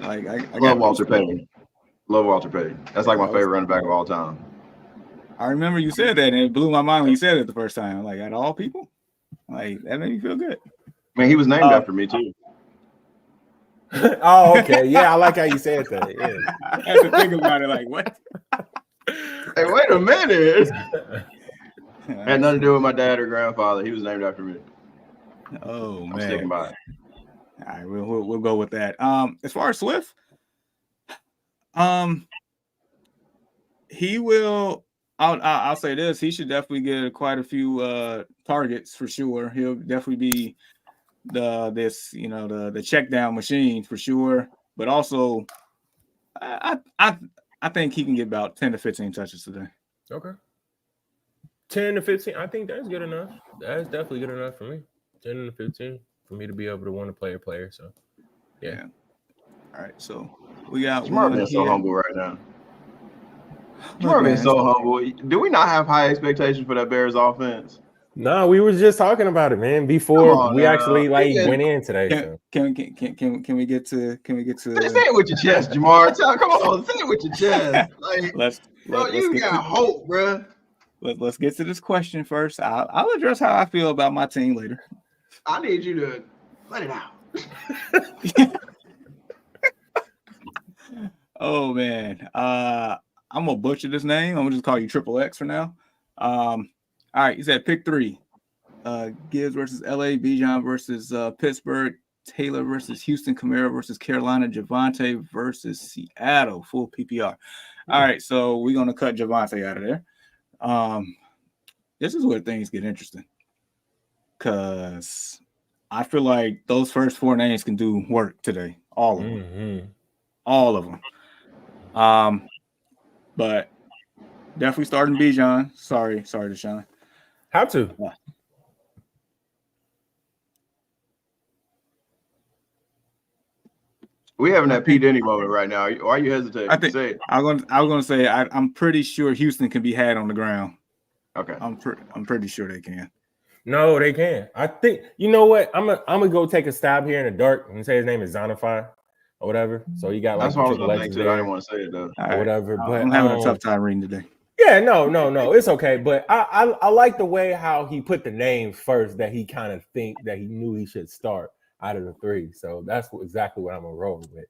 I love Walter Payton. Love Walter Payton. That's like my favorite running back of all time. I remember you said that, and it blew my mind when you said it the first time. Like, out of all people, like that made me feel good. Man, he was named after me too. Oh, okay. Yeah, I like how you said that. Yeah. I had to think about it. Like, what? Hey, wait a minute. Had nothing to do with my dad or grandfather. He was named after me. Oh man, I'm sticking by it. All right, we'll go with that. As far as Swift, he will. I'll say this: he should definitely get quite a few targets for sure. He'll definitely be the check down machine for sure. But also, I think he can get about 10 to 15 touches today. Okay. 10 to 15. I think that's good enough. That's definitely good enough for me. 10 to 15 for me to be able to want to play a player. So, yeah. All right. So we got Jamar one being so here. humble right now. Look, Jamar being man, so humble. Do we not have high expectations for that Bears offense? No, we were just talking about it, man, before we actually went in today. Can we get to Say it with your chest, Jamar. Come on, say it with your chest. Like, let's you got hope, bro. Let's get to this question first. I'll address how I feel about my team later. I need you to let it out. Oh man, I'm gonna butcher this name. I'm gonna just call you Triple X for now. All right, you said pick 3. Gibbs versus LA, Bijan versus Pittsburgh, Taylor versus Houston, Kamara versus Carolina, Javonte versus Seattle, full PPR. All right, so we're gonna cut Javonte out of there. This is where things get interesting, because I feel like those first 4 names can do work today, all of them, all of them. But definitely starting Bijan. Sorry, Deshaun. How to? We having that P. Diddy moment right now. Why are you hesitating? I think Say it. I was gonna say I'm pretty sure Houston can be had on the ground. Okay. I'm pretty sure they can. No, they can. I think you know what? I'm gonna go take a stab here in the dark and say his name is Zonify or whatever. So you got like that's what I was gonna think too. I didn't want to say it though. Or whatever. But I'm having a tough time reading today. Yeah, no, it's okay. But I like the way how he put the name first, that he kind of think that he knew he should start out of the 3. So that's exactly what I'm gonna roll with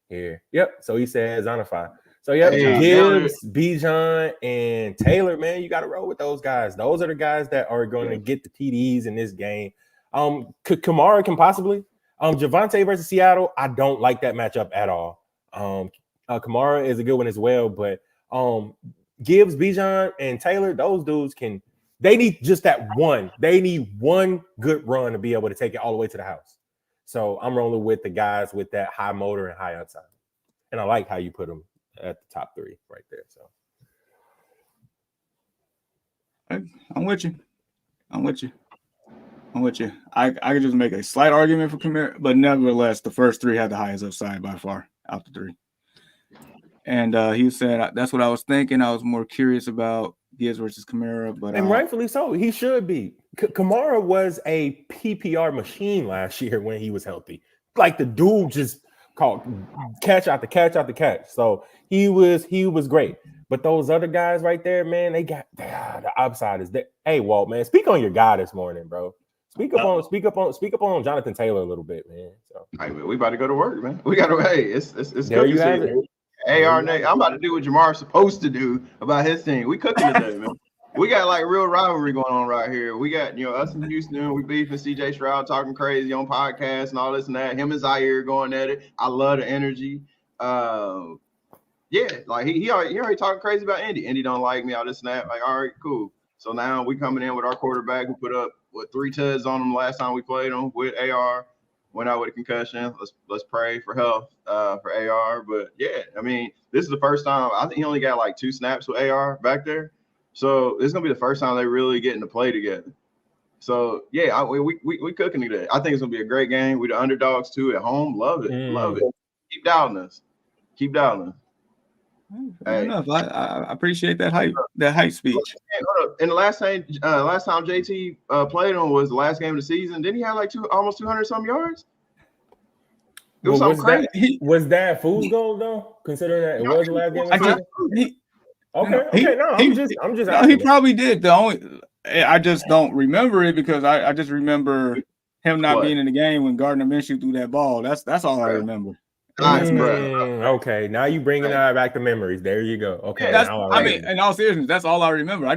here. Yep. So he says Zonify. So yep, Gibbs, Bijan, and Taylor, man, you got to roll with those guys. Those are the guys that are going to get the TDs in this game. Kamara can possibly. Javonte versus Seattle, I don't like that matchup at all. Kamara is a good one as well, but Gibbs, Bijan, and Taylor, those dudes they need just that one. They need one good run to be able to take it all the way to the house. So I'm rolling with the guys with that high motor and high upside. And I like how you put them at the top 3 right there. So I'm with you. I could just make a slight argument for Kamara, but nevertheless, the first 3 had the highest upside by far out the 3. And he said that's what I was thinking. I was more curious about Gibbs versus Kamara, but rightfully so. He should be. Kamara was a PPR machine last year when he was healthy. Like the dude just called catch out the catch. So he was great. But those other guys right there, man, they got the upside is there. Hey, Walt, man, speak on your guy this morning, bro. Speak up on Jonathan Taylor a little bit, man. So hey, man, we about to go to work, man. We got to. Hey, it's there you have it. AR Nate, I'm about to do what Jamar's supposed to do about his team. We cooking today, man. We got like real rivalry going on right here. We got us in Houston. We beefing CJ Stroud talking crazy on podcasts and all this and that. Him and Zaire going at it. I love the energy. Yeah, like he already talking crazy about Indy. Indy don't like me. I'll just snap. Like, all right, cool. So now we coming in with our quarterback who put up 3 tuds on him last time we played him with AR. Went out with a concussion. Let's pray for health for AR. But yeah, I mean, this is the first time. I think he only got like 2 snaps with AR back there. So this is gonna be the first time they really getting to play together. So yeah, we cooking today. I think it's gonna be a great game. We the underdogs too at home. Love it. Love it. Keep doubting us. Fair enough. I appreciate that hype speech. And the last time JT played him was the last game of the season. Didn't he have like almost 200 some yards? It was something crazy. Was that fool's goal though? Considering that it was the last game of the season. I'm just asking. He probably did. I just don't remember it because I just remember him not being in the game when Gardner Minshew threw that ball. That's all I remember. Okay, now you bringing back the memories. There you go. Okay, I mean, in all seriousness, that's all I remember. I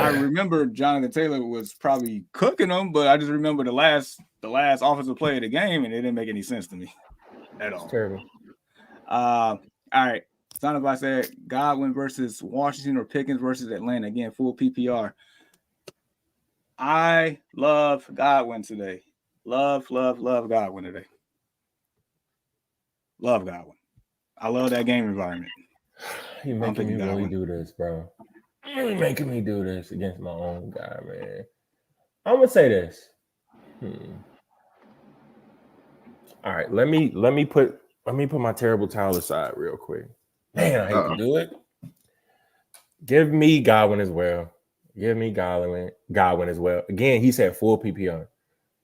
remember Jonathan Taylor was probably cooking them, but I just remember the last offensive play of the game, and it didn't make any sense to me at all. It's terrible. All right. Sonify said Godwin versus Washington or Pickens versus Atlanta. Again, full PPR. I love Godwin today. Love Godwin today. Love Godwin. I love that game environment. You're making me really do this, bro. You're making me do this against my own guy, man. I'm gonna say this. All right, let me put my terrible towel aside real quick. Man, I hate to do it. Give me Godwin as well. Godwin as well. Again, he said full PPR.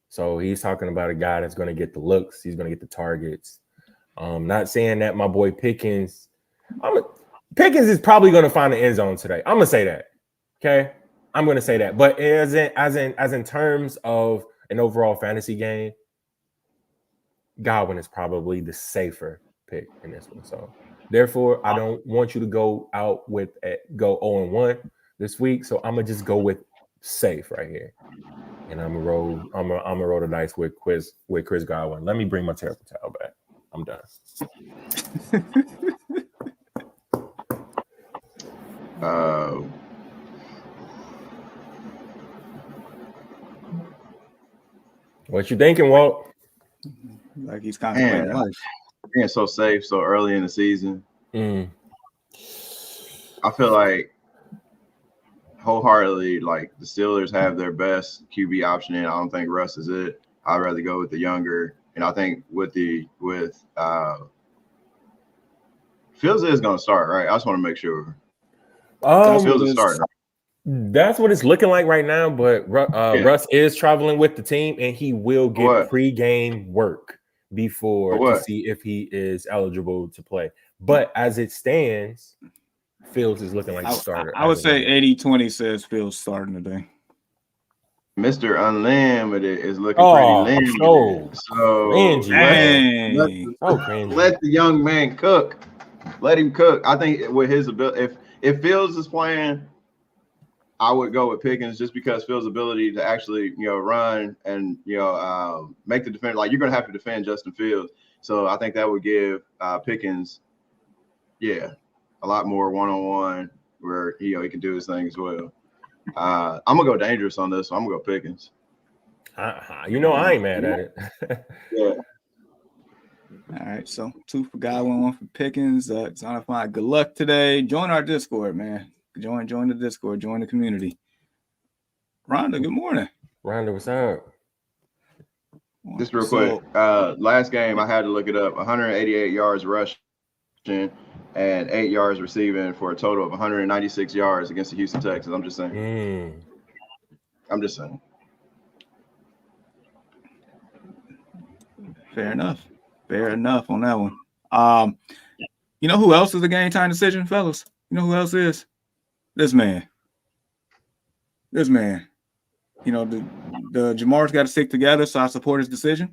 So he's talking about a guy that's going to get the looks. He's going to get the targets. Not saying that my boy Pickens. Pickens is probably going to find the end zone today. I'm going to say that. Okay, I'm going to say that. But as in terms of an overall fantasy game, Godwin is probably the safer pick in this one. So therefore, I don't want you to go out with go 0-1 this week. So I'm gonna just go with safe right here, and I'm gonna roll the dice with Chris Godwin. Let me bring my terrible towel back. I'm done. What you thinking, Walt? Like he's contemplating life. Being so safe so early in the season. I feel like wholeheartedly, like the Steelers have their best QB option in. I don't think Russ is it. I'd rather go with the younger, and I think with Fields is going to start, right? I just want to make sure. Fields is starting. That's what it's looking like right now. But Russ is traveling with the team, and he will get pregame work before to see if he is eligible to play. But as it stands, Fields is looking like the starter. I would say 80-20 says Fields starting today. Mr. Unlimited is looking pretty limited. Let the young man cook. Let him cook. I think with his ability, if Fields is playing, I would go with Pickens just because Fields' ability to actually, run and, make the defense. Like, you're going to have to defend Justin Fields. So I think that would give Pickens, a lot more one-on-one where, he can do his thing as well. I'm going to go dangerous on this. So I'm going to go Pickens. I ain't mad at it. Yeah. All right. So 2 for Godwin, 1 for Pickens. It's on fine. Good luck today. Join our Discord, man. Join the Discord. Join the community. Rhonda, good morning. Rhonda, what's up? Just real quick. Last game, I had to look it up. 188 yards rushing and 8 yards receiving for a total of 196 yards against the Houston Texans. I'm just saying. I'm just saying. Fair enough on that one. You know who else is a game time decision, fellas? You know who else is? This man. The Jamar's got to stick together, so I support his decision.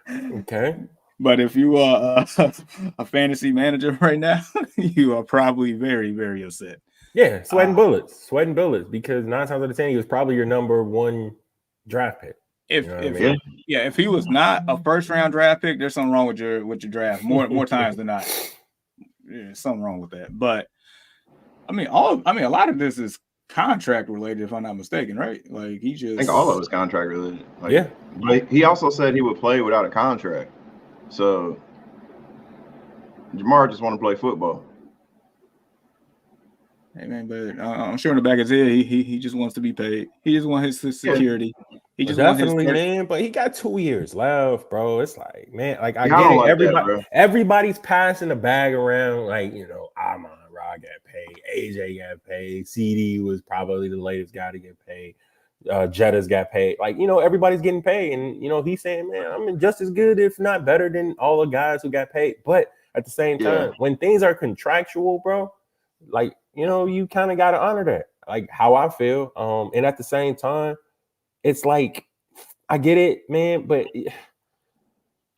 Okay. But if you are a fantasy manager right now, you are probably very, very upset. Yeah, sweating bullets because 9 times out of 10, he was probably your number 1 draft pick. If he was not a first-round draft pick, there's something wrong with your draft more times than not. There's something wrong with that. But a lot of this is contract related, if I'm not mistaken, right? Like I think all of it was contract related. Yeah. But he also said he would play without a contract. So Jamar just want to play football. Hey man, but I'm sure in the back of his head, he just wants to be paid. He just wants his security. He just definitely, man. But he got 2 years left, bro. It's like, man, like I get it. Everybody's passing the bag around. Like, Amon-Ra got paid, AJ got paid, CD was probably the latest guy to get paid. Jetta's got paid. Like, everybody's getting paid, and he's saying, man, I'm just as good, if not better, than all the guys who got paid. But at the same time, when things are contractual, bro, like, you kind of got to honor that, like how I feel. And at the same time, it's like, I get it, man, but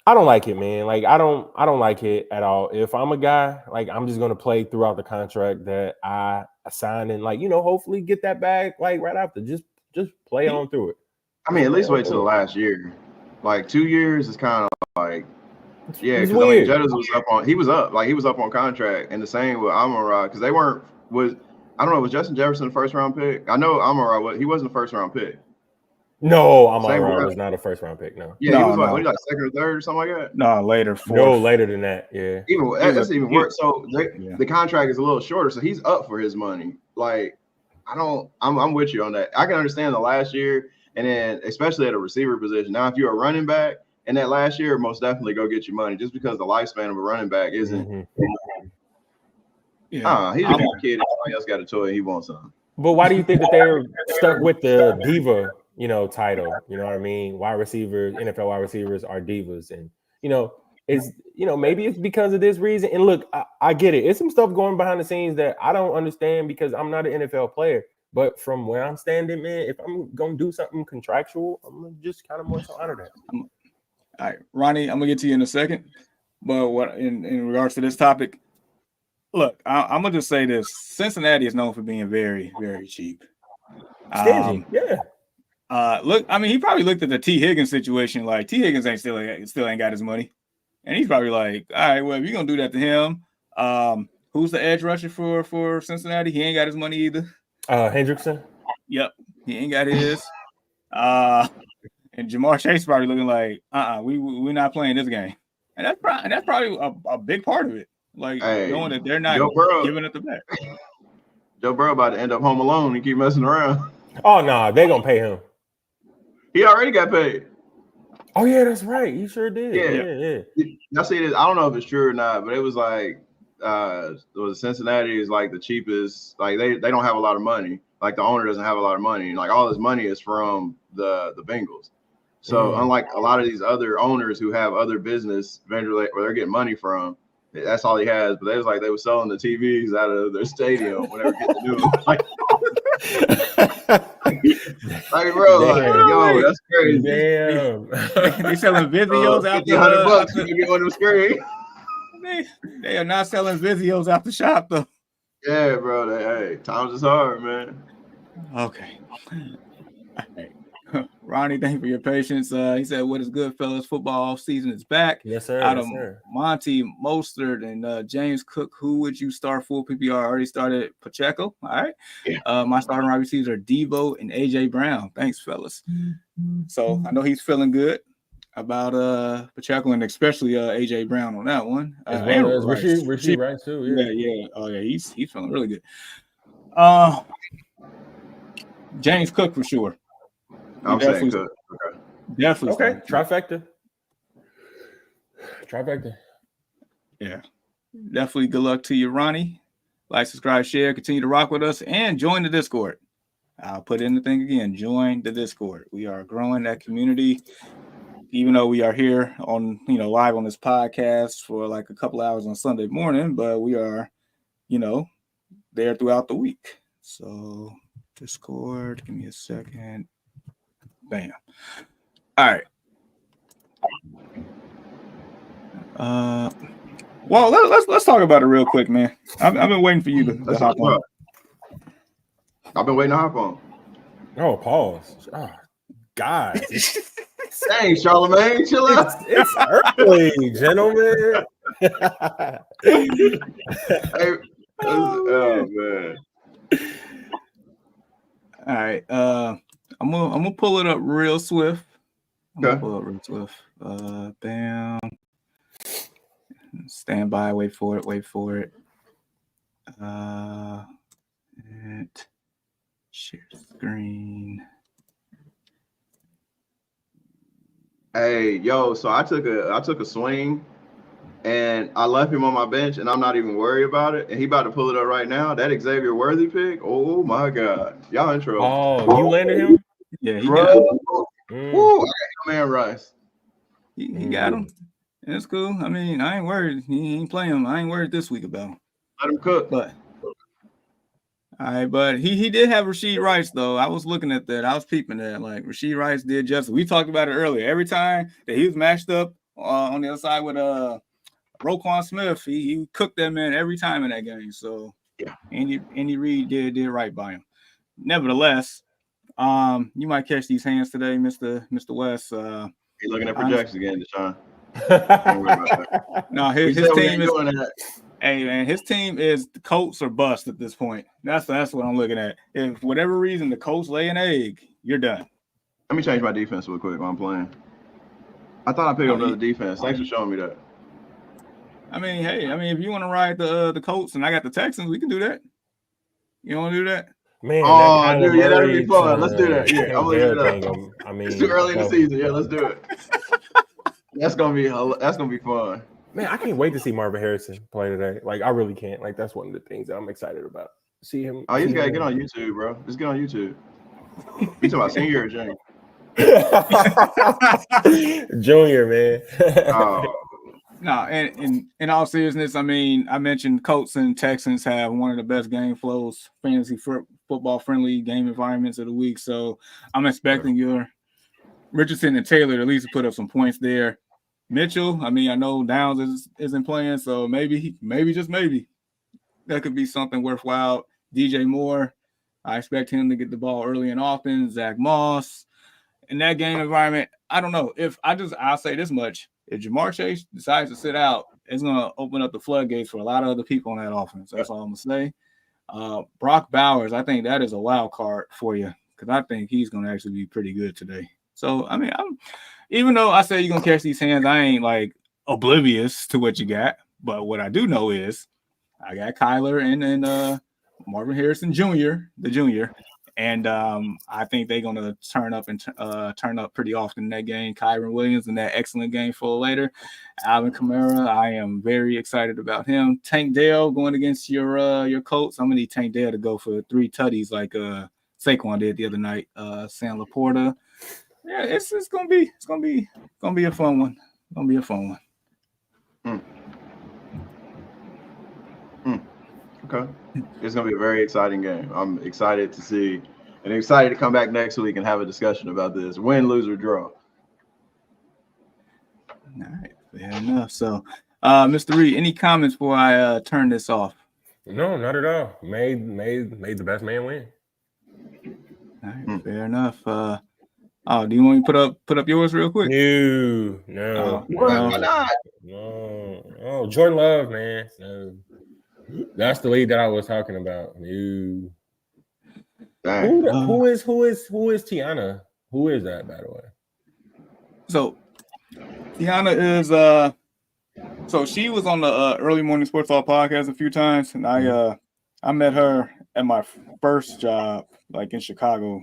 I don't like it, man. Like, I don't like it at all. If I'm a guy, like, I'm just going to play throughout the contract that I signed and, like, hopefully get that bag, like, right after. Just play on through it. I mean, at least wait till the last year. Like, 2 years is kind of like, because Jettas was up on contract, and the same with Amon-Ra, because they was Justin Jefferson the first round pick? I know Amon-Ra he wasn't the first round pick. No, Amon Same Ra guy. was not a first round pick. No, Yeah, No, he was like, no. what, like second or third or something like that. No, later. Fourth. no, later than that. Yeah. Even that's even worse. So the contract is a little shorter, so he's up for his money. Like, I'm with you on that. I can understand the last year, and then especially at a receiver position. Now, if you're a running back in that last year, most definitely go get your money, just because the lifespan of a running back isn't. Mm-hmm. Yeah, He's just a kid. Somebody else got a toy. He wants something. But why do you think that they're stuck with the diva, title? You know what I mean? Wide receivers, NFL wide receivers are divas, and maybe it's because of this reason. And look, I get it. It's some stuff going behind the scenes that I don't understand because I'm not an NFL player. But from where I'm standing, man, if I'm gonna do something contractual, I'm gonna just kind of more so honor that. All right, Ronnie, I'm gonna get to you in a second. But what in regards to this topic? Look, I'm gonna just say this: Cincinnati is known for being very, very cheap. Stingy, yeah. Look, I mean, he probably looked at the T. Higgins situation. Like T. Higgins still ain't got his money, and he's probably like, all right, well, if you're gonna do that to him, who's the edge rusher for Cincinnati? He ain't got his money either. Hendrickson. Yep, he ain't got his. And Jamar Chase probably looking like, we're not playing this game, and that's probably a big part of it. Like knowing that they're not giving it the back. Joe Burrow about to end up home alone and keep messing around. Oh no, they're gonna pay him. He already got paid. Oh yeah, that's right. He sure did. Yeah. I see this. I don't know if it's true or not, but it was like Cincinnati is like the cheapest. Like they don't have a lot of money. Like the owner doesn't have a lot of money. And like all his money is from the Bengals. So unlike a lot of these other owners who have other business ventures where they're getting money from, that's all he has. But they were selling the TVs out of their stadium when they were getting the new ones. That's crazy. Damn. They selling Vizios out the $100 to get on the screen. They are not selling Vizios out the shop though. Yeah, bro. Times is hard, man. Okay. All right. Ronnie, thank you for your patience. He said, "What is good, fellas? Football season is back." Yes, sir. Out of Monty Mostert and James Cook, who would you start full PPR? Already started Pacheco. All right. Yeah. My starting wide receivers are Devo and AJ Brown. Thanks, fellas. So I know he's feeling good about Pacheco and especially AJ Brown on that one. As well as Rasheed Rice too. Yeah. Oh yeah, he's feeling really good. James Cook for sure. I'm saying Cook. Okay. Definitely. Okay. Trifecta. Yeah. Definitely good luck to you, Ronnie. Like, subscribe, share, continue to rock with us, and join the Discord. I'll put in the thing again. Join the Discord. We are growing that community. Even though we are here on, live on this podcast for like a couple hours on Sunday morning, but we are, there throughout the week. So Discord, give me a second. Bam. All right. Well, let's talk about it real quick, man. I've been waiting for you to hop on. I've been waiting to hop on. Oh, pause. Oh, God. Dang, Charlamagne, chill out. It's early, gentlemen. Oh man. All right. I'm gonna pull it up real swift. Bam. Stand by. Wait for it. And share screen. Hey, yo, so I took a swing and I left him on my bench and I'm not even worried about it. And he about to pull it up right now. That Xavier Worthy pick. Oh my God. Y'all in trouble. Oh, you landed him? Yeah, he got him. Woo, I got him, man, Rice. He got him. It's cool. I mean, I ain't worried. He ain't playing him. I ain't worried this week about him. Let him cook. But all right, but he did have Rasheed Rice though. I was looking at that. I was peeping at like Rasheed Rice did justice. We talked about it earlier. Every time that he was matched up on the other side with Roquan Smith, he cooked that man every time in that game. So yeah, Andy Reid did right by him. Nevertheless, you might catch these hands today, Mr. West. He's looking at projections again, Deshaun. No, his team is doing that. Hey man, his team is the Colts or bust at this point. That's what I'm looking at. If for whatever reason the Colts lay an egg, you're done. Let me change my defense real quick while I'm playing. I thought I picked up another defense. Thanks for showing me that. I mean, hey, if you want to ride the Colts and I got the Texans, we can do that. You want to do that? Man, oh, dude, yeah, that'd be fun. Let's do that. Yeah, I'm leaving it up. It's too early in the season. Yeah, let's do it. That's gonna be fun. Man, I can't wait to see Marvin Harrison play today. Like, I really can't. Like, that's one of the things that I'm excited about. See him. Oh, you just gotta get on YouTube, bro. Just get on YouTube. You talking about senior or junior? Junior, man. Oh. No, and in all seriousness, I mean, I mentioned Colts and Texans have one of the best game flows, fantasy football friendly game environments of the week. So I'm expecting your Richardson and Taylor to at least put up some points there. Mitchell, I mean, I know Downs isn't playing, so maybe just maybe that could be something worthwhile. DJ Moore, I expect him to get the ball early and often. Zach Moss, in that game environment, I don't know. I'll say this much. If Jamar Chase decides to sit out, it's going to open up the floodgates for a lot of other people on that offense. That's all I'm going to say. Brock Bowers, I think that is a wild card for you because I think he's going to actually be pretty good today. So, I mean, even though I say you're going to catch these hands, I ain't like oblivious to what you got. But what I do know is I got Kyler and Marvin Harrison Jr., the junior. And I think they're going to turn up pretty often in that game. Kyron Williams in that excellent game for later. Alvin Kamara, I am very excited about him. Tank Dell going against your Colts. I'm going to need Tank Dell to go for 3 tutties like Saquon did the other night. Sam Laporta. Yeah, it's gonna be a fun one. Gonna be a fun one. Okay. It's going to be a very exciting game. I'm excited to see and excited to come back next week and have a discussion about this. Win, lose, or draw. All right. Fair enough. So, Mr. Reed, any comments before I turn this off? No, not at all. Made the best man win. All right. Fair enough. Do you want me to put up yours real quick? No. Why not? No. Jordan Love, man. No. That's the lead that I was talking about. No. Who is Tiana? Who is that, by the way? So Tiana is so she was on the Early Morning Sports Talk podcast a few times, and I met her at my first job, like in Chicago.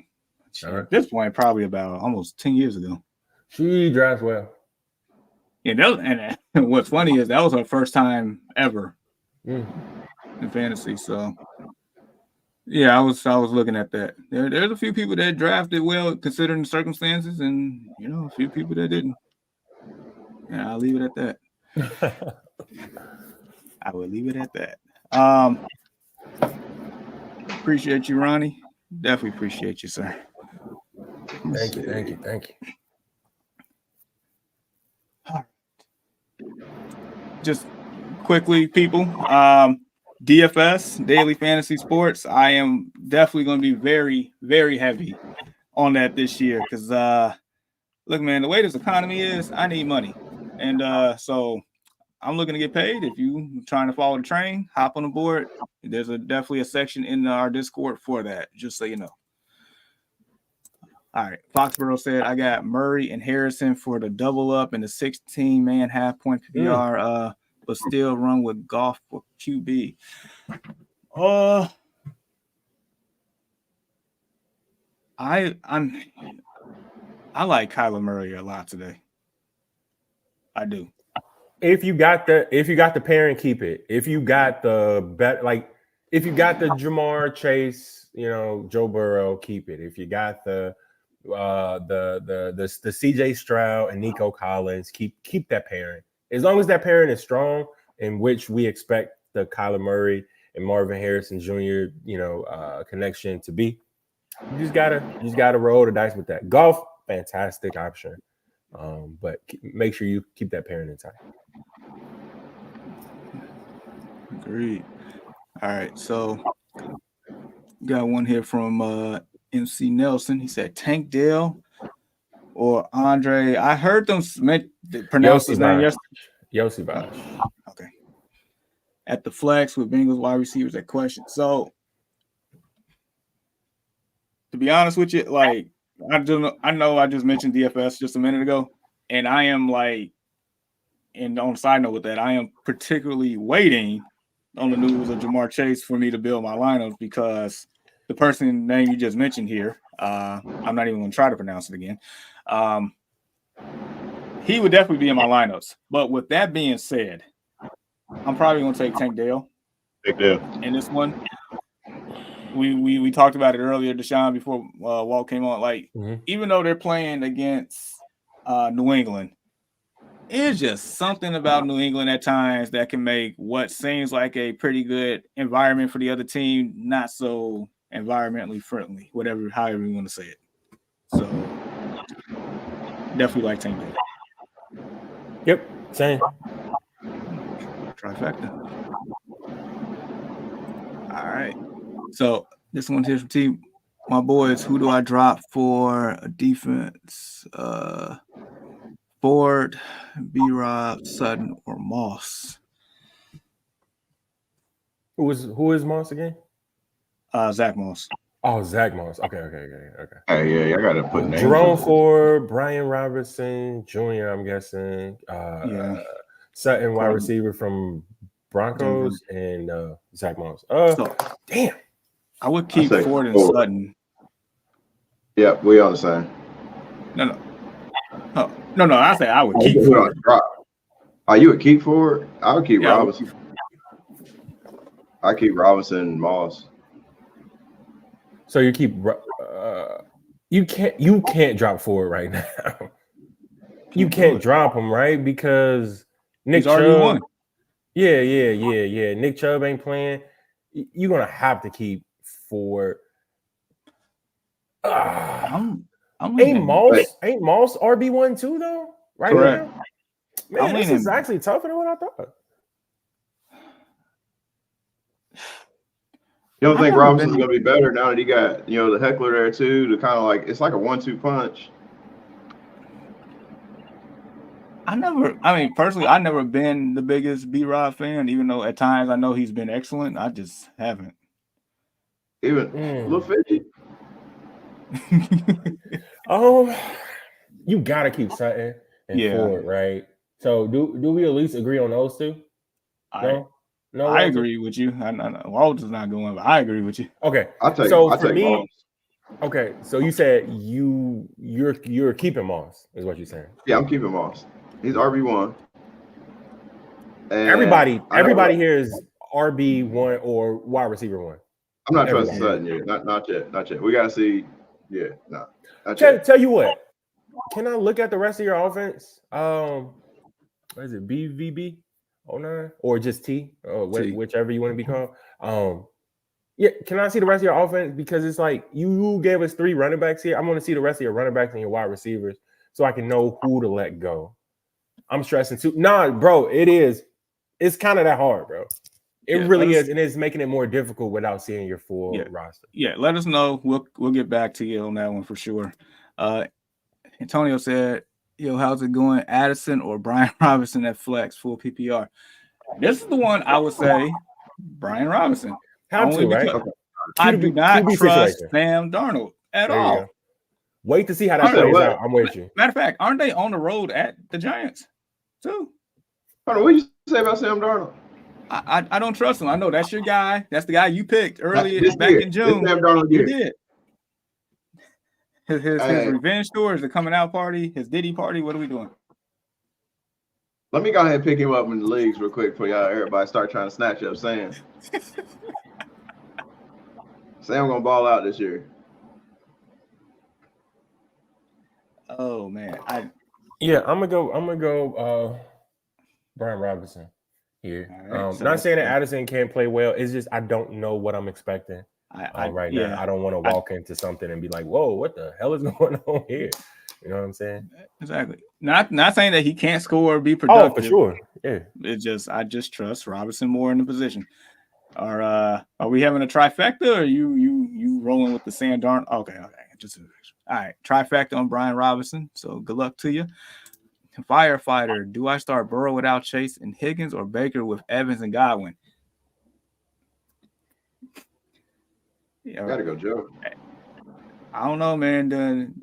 At this point, probably about almost 10 years ago. She drafts well. Yeah, and what's funny is that was her first time ever in fantasy. So yeah, I was looking at that. There's a few people that drafted well considering the circumstances, and a few people that didn't. Yeah, I'll leave it at that. I will leave it at that. Appreciate you, Ronnie. Definitely appreciate you, sir. Thank you. All right. Just quickly, people. DFS, Daily Fantasy Sports. I am definitely going to be very, very heavy on that this year because, look, man, the way this economy is, I need money. And so I'm looking to get paid. If you're trying to follow the train, hop on the board. There's definitely a section in our Discord for that, just so you know. All right. Foxborough said, I got Murray and Harrison for the double up and the 16-man half-point PPR, but still run with Goff for QB. I like Kyler Murray a lot today. I do. If you got the parent, keep it. If you got the if you got the Jamar Chase, Joe Burrow, keep it. If you got the CJ Stroud and Nico Collins, keep that parent. As long as that parent is strong, in which we expect the Kyler Murray and Marvin Harrison Jr. Connection to be, you just gotta roll the dice with that. Golf, fantastic option, but make sure you keep that parent intact. Agreed. All right, so got one here from MC Nelson. He said Tank Dell or Andre. I heard them pronounce his name yesterday. Yosibaj. Okay. At the flex with Bengals wide receivers at question. So to be honest with you, like I know I just mentioned DFS just a minute ago, and I am like, and on a side note with that, I am particularly waiting on the news of Jamar Chase for me to build my lineups because the person name you just mentioned here, I'm not even going to try to pronounce it again. He would definitely be in my lineups. But with that being said, I'm probably going to take Tank Dell. Big deal. In this one. We talked about it earlier, Deshaun, before Walt came on. Like, even though they're playing against New England, it's just something about New England at times that can make what seems like a pretty good environment for the other team not so environmentally friendly, however you want to say it. So definitely like Tank Dell. Yep, same. Trifecta. All right. So this one here's from team. My boys, who do I drop for a defense? Ford, B-Rob, Sutton, or Moss? Who is Moss again? Zach Moss. Oh, Zach Moss. Okay. Hey, yeah, I gotta put names. Jerome Ford, Brian Robertson Jr., I'm guessing. Sutton, wide receiver from Broncos, and Zach Moss. Damn. I would keep Ford and Sutton. Yeah, we on the same. No. I say I would keep Ford. Oh, you would keep Ford? I would keep Robinson. I keep Robinson and Moss. So you keep you can't drop Ford right now. You can't drop him, right? Because Nick Chubb. Yeah. Nick Chubb ain't playing. You're gonna have to keep Ford. Ain't Moss RB1 too though? Right now? Man, this is actually tougher than what I thought. You don't think Robinson's gonna be better now that he got the heckler there too? To kind of like it's like a 1-2 punch. Personally, I've never been the biggest B-Rob fan, even though at times I know he's been excellent. I just haven't. Even Lil 50. You gotta keep Sutton and Ford, right? So do we at least agree on those two? No, I agree with you. Walt is not going, but I agree with you. Okay, I'll take Moss. Okay, so you said you're keeping Moss, is what you're saying? Yeah, I'm keeping Moss. He's RB1. Everybody here is RB1 or wide receiver 1. I'm not trusting Sutton yet. Not yet. We gotta see. Yeah, no. Tell you what. Can I look at the rest of your offense? What is it? BVB 09 or just T? Whichever you want to be called. Can I see the rest of your offense? Because it's like you gave us 3 running backs here. I want to see the rest of your running backs and your wide receivers so I can know who to let go. I'm stressing too. Nah, bro, it's kind of that hard, bro. It really is, and it's making it more difficult without seeing your full roster. Yeah, let us know. We'll get back to you on that one for sure. Antonio said, "Yo, how's it going? Addison or Brian Robinson at flex full PPR?" This is the one I would say, Brian Robinson. Right? I do not trust Sam Darnold at all. Wait to see how that plays out. I'm with you. Matter of fact, aren't they on the road at the Giants too? Hold on, what did you say about Sam Darnold? I don't trust him. I know that's your guy. That's the guy you picked earlier back in June. Sam Darnold you did. His revenge tour is the coming out party, his Diddy party. What are we doing? Let me go ahead and pick him up in the leagues real quick for y'all. Everybody start trying to snatch up Sam. Sam gonna ball out this year. Oh man, I'm gonna go. Brian Robinson here. Right, not saying that Addison can't play well. It's just I don't know what I'm expecting right now. I don't want to walk into something and be like, "Whoa, what the hell is going on here?" You know what I'm saying? Exactly. Not saying that he can't score or be productive. Oh, for sure. Yeah. I just trust Robinson more in the position. Are we having a trifecta, or you rolling with the Sam Darnold? Okay. Just all right. Trifecta on Brian Robinson. So good luck to you. Firefighter, do I start Burrow without Chase and Higgins or Baker with Evans and Godwin? Gotta go, Joe. I don't know, man.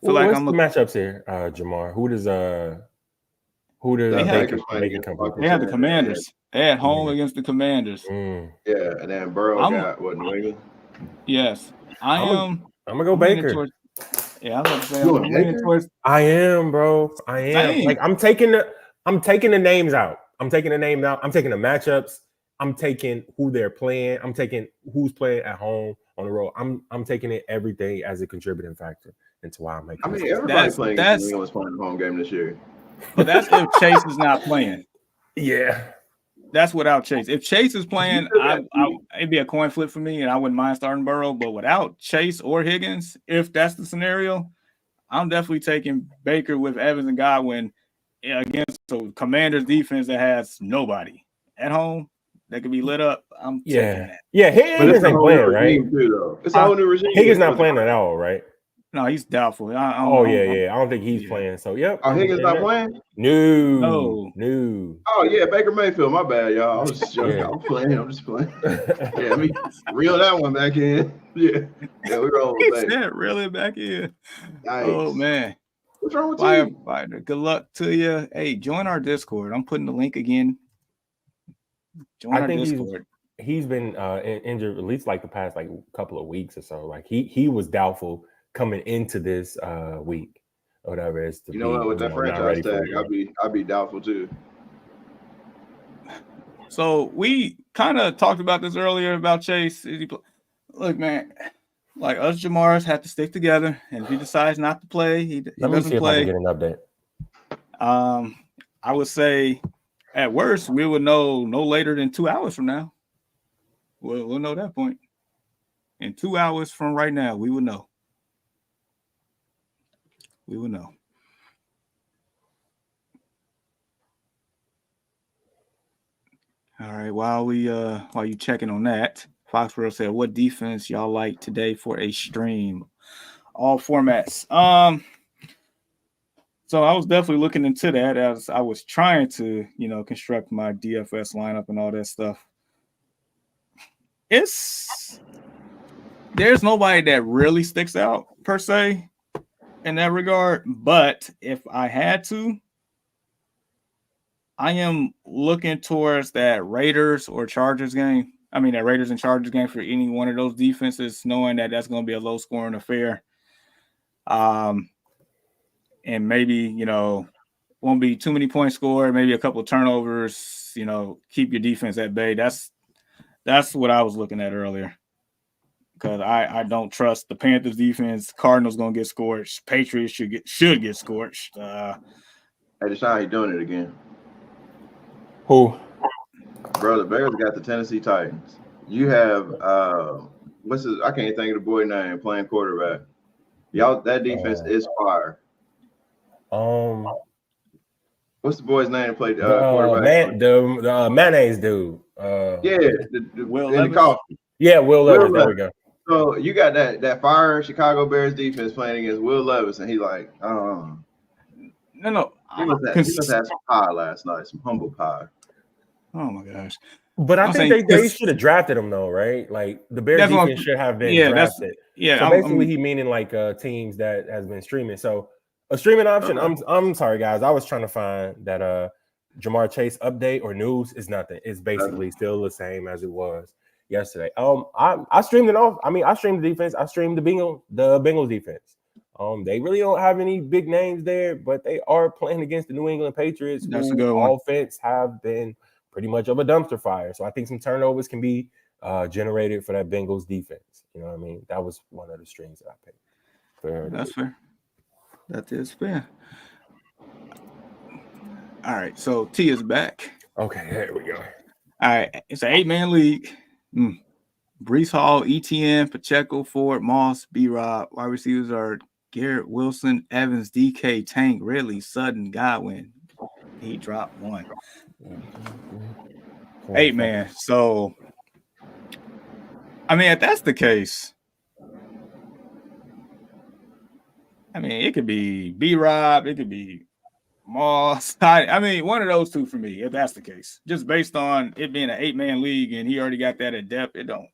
feel like what's I'm the matchups here, Jamar? Who does That's Baker Lakers come playing from? they have the against Commanders. They at home Mm. against the Commanders. Yeah, and then Burrow I'm got what, New England? yes. I'm gonna go leaning Baker. towards. Yeah, I'm about to say You I'm want leaning Baker? towards. I am, bro. I am. Same. Like I'm taking the names out. I'm taking the matchups. I'm taking who they're playing. I'm taking who's playing at home on the road. I'm taking it every day as a contributing factor into why I'm making. I mean, this. everybody That's- playing that's- against New England's playing the home game this year. But that's if Chase is not playing. Yeah. That's without Chase. If Chase is playing, it'd be a coin flip for me, and I wouldn't mind starting Burrow. But without Chase or Higgins, if that's the scenario, I'm definitely taking Baker with Evans and Godwin against the Commanders defense that has nobody at home that could be lit up. I'm taking that. Yeah, But Higgins it's a ain't whole playing, new right? regime too, though. It's a whole new regime. Higgins not playing at all, right? No, he's doubtful. I Oh yeah. I don't think he's playing. So yep. Oh, Higgins not playing? No. Oh yeah, Baker Mayfield. My bad, y'all. I was just joking. Yeah. I'm playing. I'm just playing. Yeah, let me reel that one back in. Yeah, we roll He with Baker. said, really back in. Yikes. Oh man. What's wrong with you? Firefighter. Good luck to you. Hey, join our Discord. I'm putting the link again. Join our Discord. He's been injured at least like the past like couple of weeks or so. Like he was doubtful coming into this week or whatever it is. You know what? With that franchise tag, I'd be doubtful too. So we kind of talked about this earlier about Chase. Look, man, like us Jamars have to stick together, and if he decides not to play, he Let me doesn't see play. If I can get an update. I would say, at worst, we would know no later than 2 hours from now. We'll know that point. In 2 hours from right now, we will know. We will know. All right. While you checking on that, Foxborough said, "What defense y'all like today for a stream? All formats." So I was definitely looking into that as I was trying to, construct my DFS lineup and all that stuff. There's nobody that really sticks out per se in that regard, but if I had to, I am looking towards that Raiders or Chargers game. I mean, that Raiders and Chargers game for any one of those defenses, knowing that that's going to be a low scoring affair. And maybe, won't be too many points scored, maybe a couple of turnovers, keep your defense at bay. That's what I was looking at earlier. Because I don't trust the Panthers defense. Cardinals gonna get scorched. Patriots should get scorched. Hey, Deshaun, he doing it again. Who? Bro, the Bears got the Tennessee Titans. You have I can't even think of the boy name playing quarterback. Y'all, that defense is fire. What's the boy's name that played quarterback? The mayonnaise dude. Will in the Levis? coffee. Yeah, Will Levis. There we go. So you got that fire Chicago Bears defense playing against Will Levis, and he like, No. He must have some pie last night, some humble pie. Oh my gosh! But I think they should have drafted him though, right? Like the Bears defense should have been drafted. So basically, he meaning like teams that has been streaming. So a streaming option. I'm sorry guys, I was trying to find that Jamar Chase update or news is nothing. It's basically still the same as it was yesterday. I streamed it off. I mean, I streamed the defense. I streamed the Bengals defense. They really don't have any big names there, but they are playing against the New England Patriots. That's a good one. Offense have been pretty much of a dumpster fire. So I think some turnovers can be generated for that Bengals defense. You know what I mean? That was one of the streams that I picked. That's fair. That is fair. All right, so T is back. Okay, there we go. All right, it's an 8-man league. Breece Hall, ETN, Pacheco, Ford, Moss, B-Rob. Wide receivers are Garrett Wilson, Evans, DK, Tank, Ridley, Sutton, Godwin. He dropped one. 8-man. So, I mean, if that's the case, I mean, it could be B-Rob, it could be Moss. I mean, one of those two for me, if that's the case. Just based on it being an 8-man league and he already got that at depth, it don't.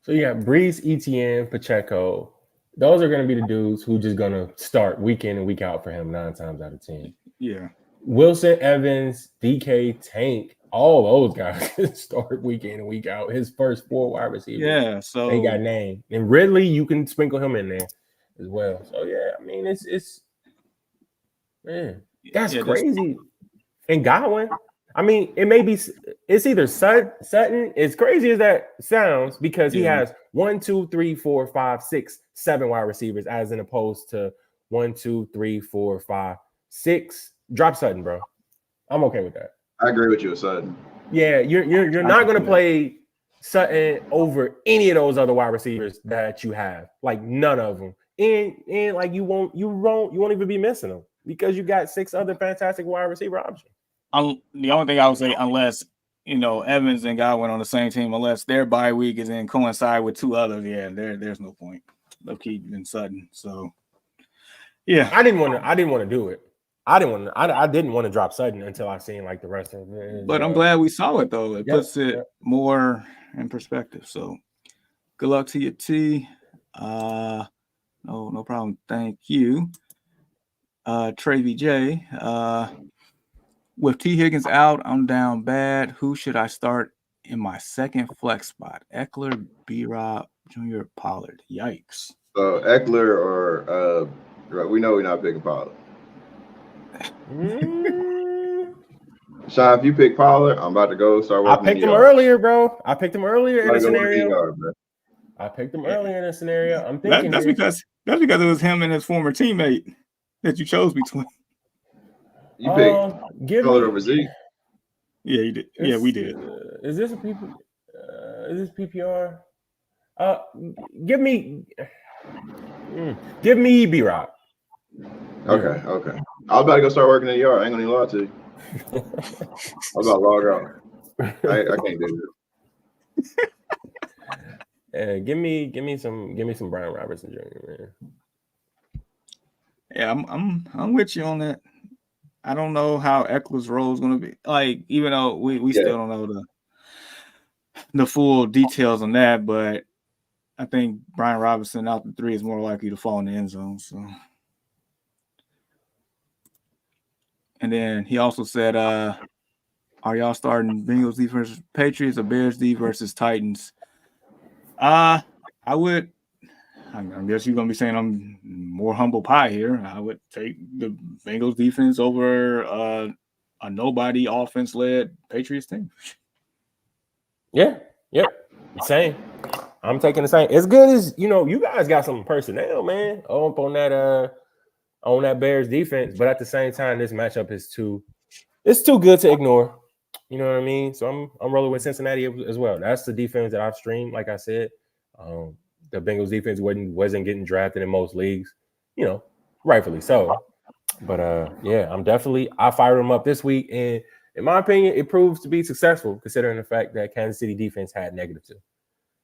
So you got Breeze, ETN, Pacheco, Those are going to be the dudes who just going to start week in and week out for him 9 times out of 10. Yeah. Wilson, Evans, DK, Tank, all those guys can start week in and week out. His first 4 wide receivers. Yeah. So they got named. And Ridley, you can sprinkle him in there as well. So yeah, I mean it's man, that's crazy. And Godwin, I mean, it may be it's either Sutton, as crazy as that sounds, because he has 1, 2, 3, 4, 5, 6, 7 wide receivers, as in opposed to 1, 2, 3, 4, 5, 6. Drop Sutton, bro. I'm okay with that. I agree with you with Sutton. Yeah, you're not going to play Sutton over any of those other wide receivers that you have, like none of them, and like you won't even be missing them because you got 6 other fantastic wide receiver options. The only thing I would say, unless Evans and Godwin on the same team, unless their bye week is in coincide with 2 others, there's no point of keeping Sutton. So yeah, I didn't want to do it. I didn't want to drop Sutton until I seen like the rest of it. But I'm glad we saw it though. It puts it more in perspective. So good luck to you, T. No problem. Thank you. Trey VJ. With T. Higgins out, I'm down bad. Who should I start in my second flex spot? Eckler, B-Rob, Jr., Pollard. Yikes. So Eckler or we know we're not picking Pollard. Sean, if you pick Pollard, I'm about to go start working. I picked him earlier, bro. I picked him earlier in a scenario. I'm thinking that's because it was him and his former teammate that you chose between. You picked Pollard over Zeke. Yeah, you did. Yeah, we did. Is this PPR? Give me B-Rob. Okay. I was about to go start working in the yard. I ain't gonna lie to you. I was about to log out. I can't do it. Give me some Brian Robertson Jr., man. Yeah, I'm with you on that. I don't know how Eckler's role is going to be. Like, even though we still don't know the full details on that, but I think Brian Robinson out the 3 is more likely to fall in the end zone. So, and then he also said, "Are y'all starting Bengals D versus Patriots or Bears D versus Titans?" I would. I guess you're gonna be saying I'm more humble pie here. I would take the Bengals defense over a nobody offense led Patriots team. Yeah, yep, same. I'm taking the same. As good as you guys got some personnel, man, up on that Bears defense, but at the same time, this matchup is too good to ignore. You know what I mean? So I'm rolling with Cincinnati as well. That's the defense that I've streamed, like I said. The Bengals defense wasn't getting drafted in most leagues, rightfully so. But I fired them up this week, and in my opinion, it proves to be successful considering the fact that Kansas City defense had -2.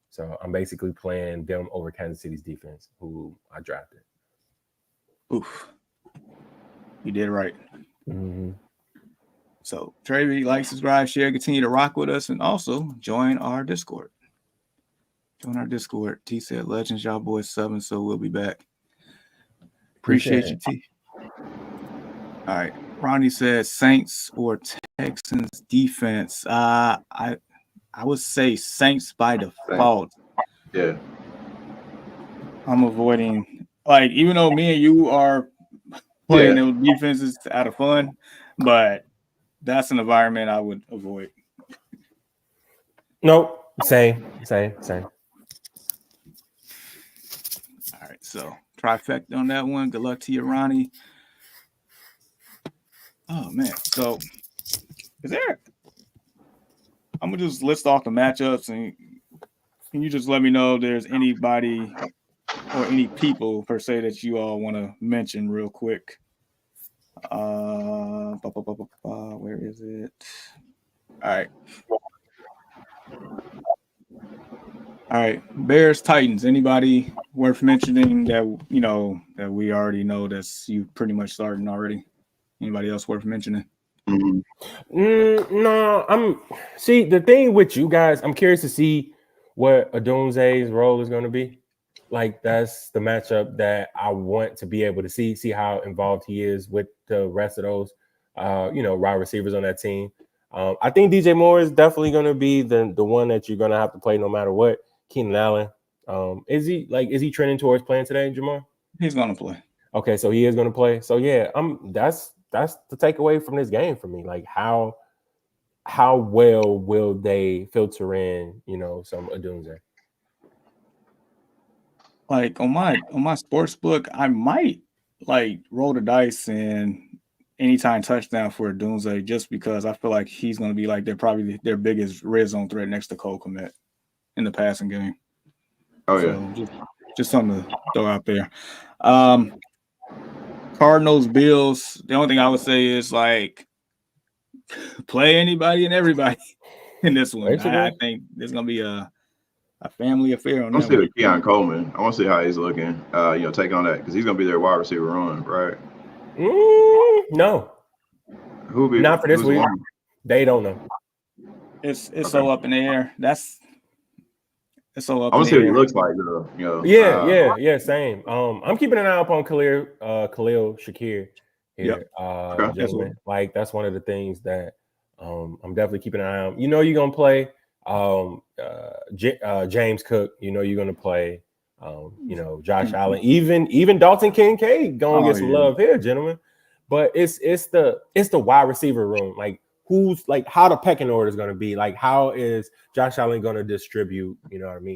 So I'm basically playing them over Kansas City's defense, who I drafted. Oof, you did right. Mm-hmm. So Trey, like, subscribe, share, continue to rock with us, and also join our Discord. T said, "Legends, y'all boys subbing, so we'll be back." Appreciate you, T. All right. Ronnie said Saints or Texans defense. I would say Saints by default. Yeah. I'm avoiding, like, even though me and you are playing those defenses out of fun, but that's an environment I would avoid. Nope. Same. All right, so trifecta on that one. Good luck to you, Ronnie. Oh man, so is there? I'm gonna just list off the matchups, and can you just let me know if there's anybody or any people per se that you all want to mention real quick? Where is it? All right. Bears, Titans. Anybody worth mentioning that that we already know that's you pretty much starting already? Anybody else worth mentioning? No. See the thing with you guys. I'm curious to see what Adunze's role is going to be. like that's the matchup that I want to be able to see how involved he is with the rest of those, wide receivers on that team. I think DJ Moore is definitely going to be the one that you're going to have to play no matter what. Keenan Allen, is he trending towards playing today, Jamar? He's going to play. Okay, so he is going to play. So yeah, that's the takeaway from this game for me. Like how well will they filter in, some Odunze? Like on my sports book, I might like roll the dice and anytime touchdown for Odunze just because I feel like he's going to be like their biggest red zone threat next to Cole Kmet in the passing game. Oh yeah, so just something to throw out there. Cardinals, Bills. The only thing I would say is like play anybody and everybody in this one. I think there's gonna be a family affair on that. I want to see the Keon Coleman. I want to see how he's looking. Take on that because he's gonna be their wide receiver run, right? No. Who be not for this week? One? They don't know. It's okay. So up in the air. It's so up. I want to see what he looks like, Yeah, same. I'm keeping an eye upon Khalil Shakir here. Gentlemen. Like that's one of the things that I'm definitely keeping an eye on. You're gonna play James Cook. You're gonna play Josh Allen. Even Dalton Kincaid gonna get some love here, gentlemen. But it's the wide receiver room. Like who's like how the pecking order is going to be, like how is Josh Allen going to distribute,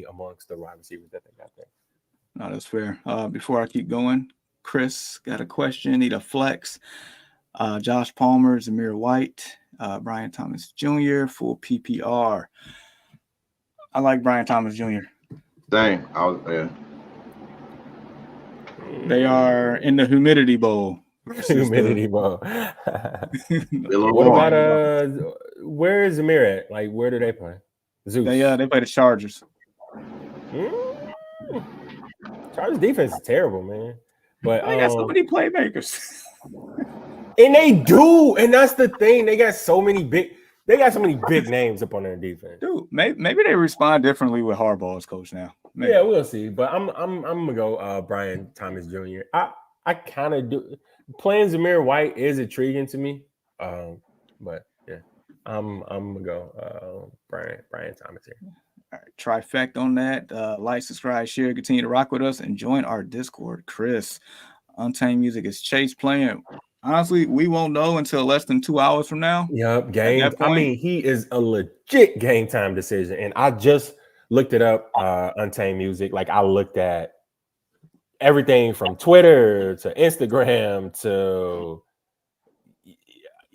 amongst the wide receivers that they got there. No, that's fair. Before I keep going, Chris got a question. Need a flex. Josh Palmer, Zamir White, Brian Thomas Jr. full PPR. I like Brian Thomas Jr. Dang, They are in the humidity bowl. Humidity bowl. What about where is Zamir at? Like, where do they play? Zeus. They play the Chargers. Chargers defense is terrible, man. But they got so many playmakers. And they do, and that's the thing. They got so many big names up on their defense. Dude, maybe they respond differently with Harbaugh as coach now. Maybe. Yeah, we'll see. But I'm gonna go Brian Thomas Jr. I kind of do. Playing Zamir White is intriguing to me, but yeah, I'm gonna go Brian Thomas here. All right, trifecta on that. Like, subscribe, share, continue to rock with us, and join our Discord. Chris, Untamed Music is Chase playing. Honestly, we won't know until less than 2 hours from now. Yep, game. I mean, he is a legit game time decision, and I just looked it up. Untamed Music, like I looked at everything from Twitter to Instagram to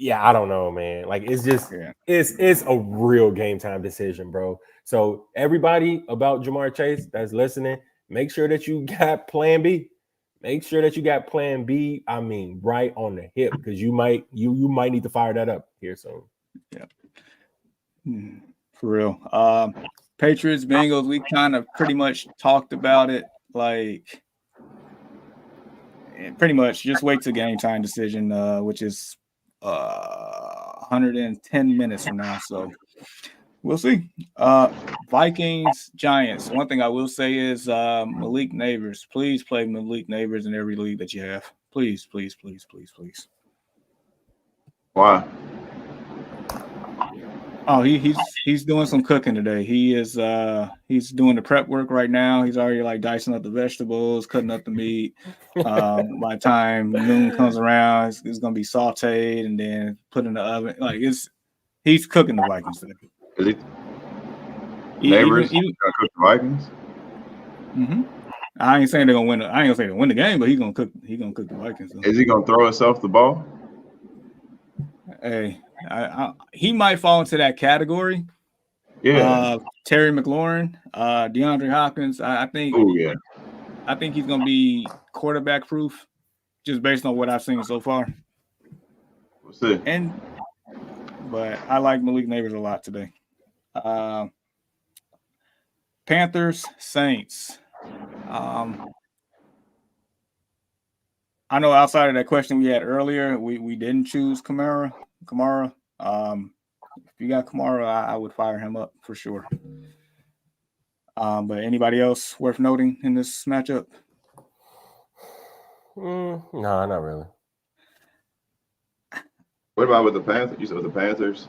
I don't know, man. Like it's just it's a real game time decision, bro. So everybody about Jamar Chase that's listening, make sure that you got plan B. Make sure that you got plan B. I mean, right on the hip, because you might need to fire that up here soon. Yeah, for real. Patriots, Bengals. We kind of pretty much talked about it, like. Pretty much just wait till game time decision, which is 110 minutes from now. So we'll see. Vikings, Giants. One thing I will say is Malik Neighbors. Please play Malik Neighbors in every league that you have. Please, please, please, please, please. Why? Oh, he's doing some cooking today. He's doing the prep work right now. He's already like dicing up the vegetables, cutting up the meat. By the time noon comes around, it's gonna be sauteed and then put in the oven. Like he's cooking the Vikings today. Is he? Neighbors gonna cook the Vikings? Mm-hmm. I ain't saying they're gonna win. I ain't gonna say they win the game, but he's gonna cook. He's gonna cook the Vikings. Is he gonna throw himself the ball? Hey. He might fall into that category. Yeah. Terry McLaurin, DeAndre Hopkins. I think. Oh yeah. I think he's gonna be quarterback proof, just based on what I've seen so far. We'll see. But I like Malik Neighbors a lot today. Panthers, Saints. I know outside of that question we had earlier, we didn't choose Kamara. If you got Kamara, I would fire him up for sure. But anybody else worth noting in this matchup? No, not really. What about with the Panthers? You said with the Panthers?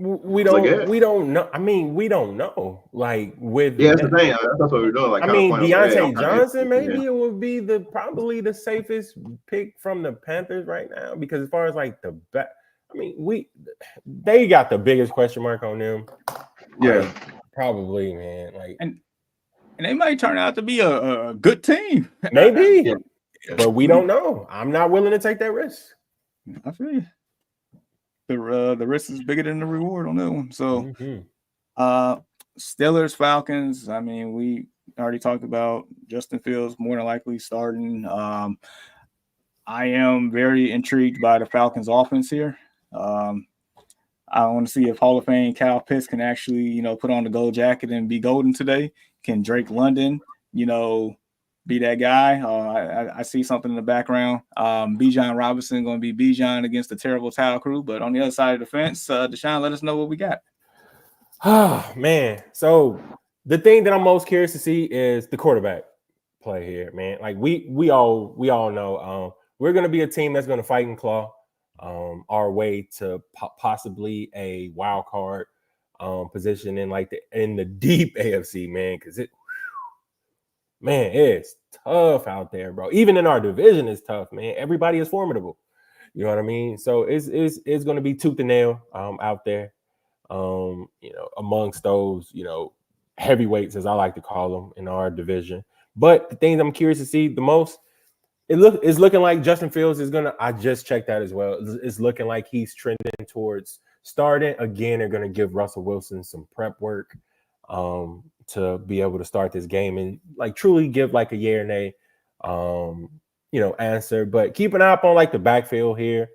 We don't know. I mean, we don't know. Like with that's the thing. That's what we're doing. Like, I mean, Deontay Johnson maybe it would be probably the safest pick from the Panthers right now, because as far as like the back, I mean, they got the biggest question mark on them. Yeah, like, probably, man. Like, and they might turn out to be a good team. Maybe, but we don't know. I'm not willing to take that risk. I feel you. The risk is bigger than the reward on that one. So, Steelers, Falcons. I mean, we already talked about Justin Fields more than likely starting. I am very intrigued by the Falcons' offense here. I want to see if Hall of Fame Kyle Pitts can actually, put on the gold jacket and be golden today. Can Drake London, be that guy? I see something in the background. Bijan Robinson going to be Bijan against the terrible Towel crew. But on the other side of the fence, Deshaun, let us know what we got. Oh, man. So the thing that I'm most curious to see is the quarterback play here, man. Like we all know we're going to be a team that's going to fight and claw our way to possibly a wild card position in the deep AFC, man, because it's tough out there, bro. Even in our division, it's tough, man. Everybody is formidable. You know what I mean? So it's going to be tooth and nail out there. Amongst those, heavyweights, as I like to call them, in our division. But the thing I'm curious to see the most, it's looking like Justin Fields is gonna. I just checked that as well. It's looking like he's trending towards starting again. They're gonna give Russell Wilson some prep work to be able to start this game and like truly give like a yeah or nay, answer. But keep an eye up on like the backfield here,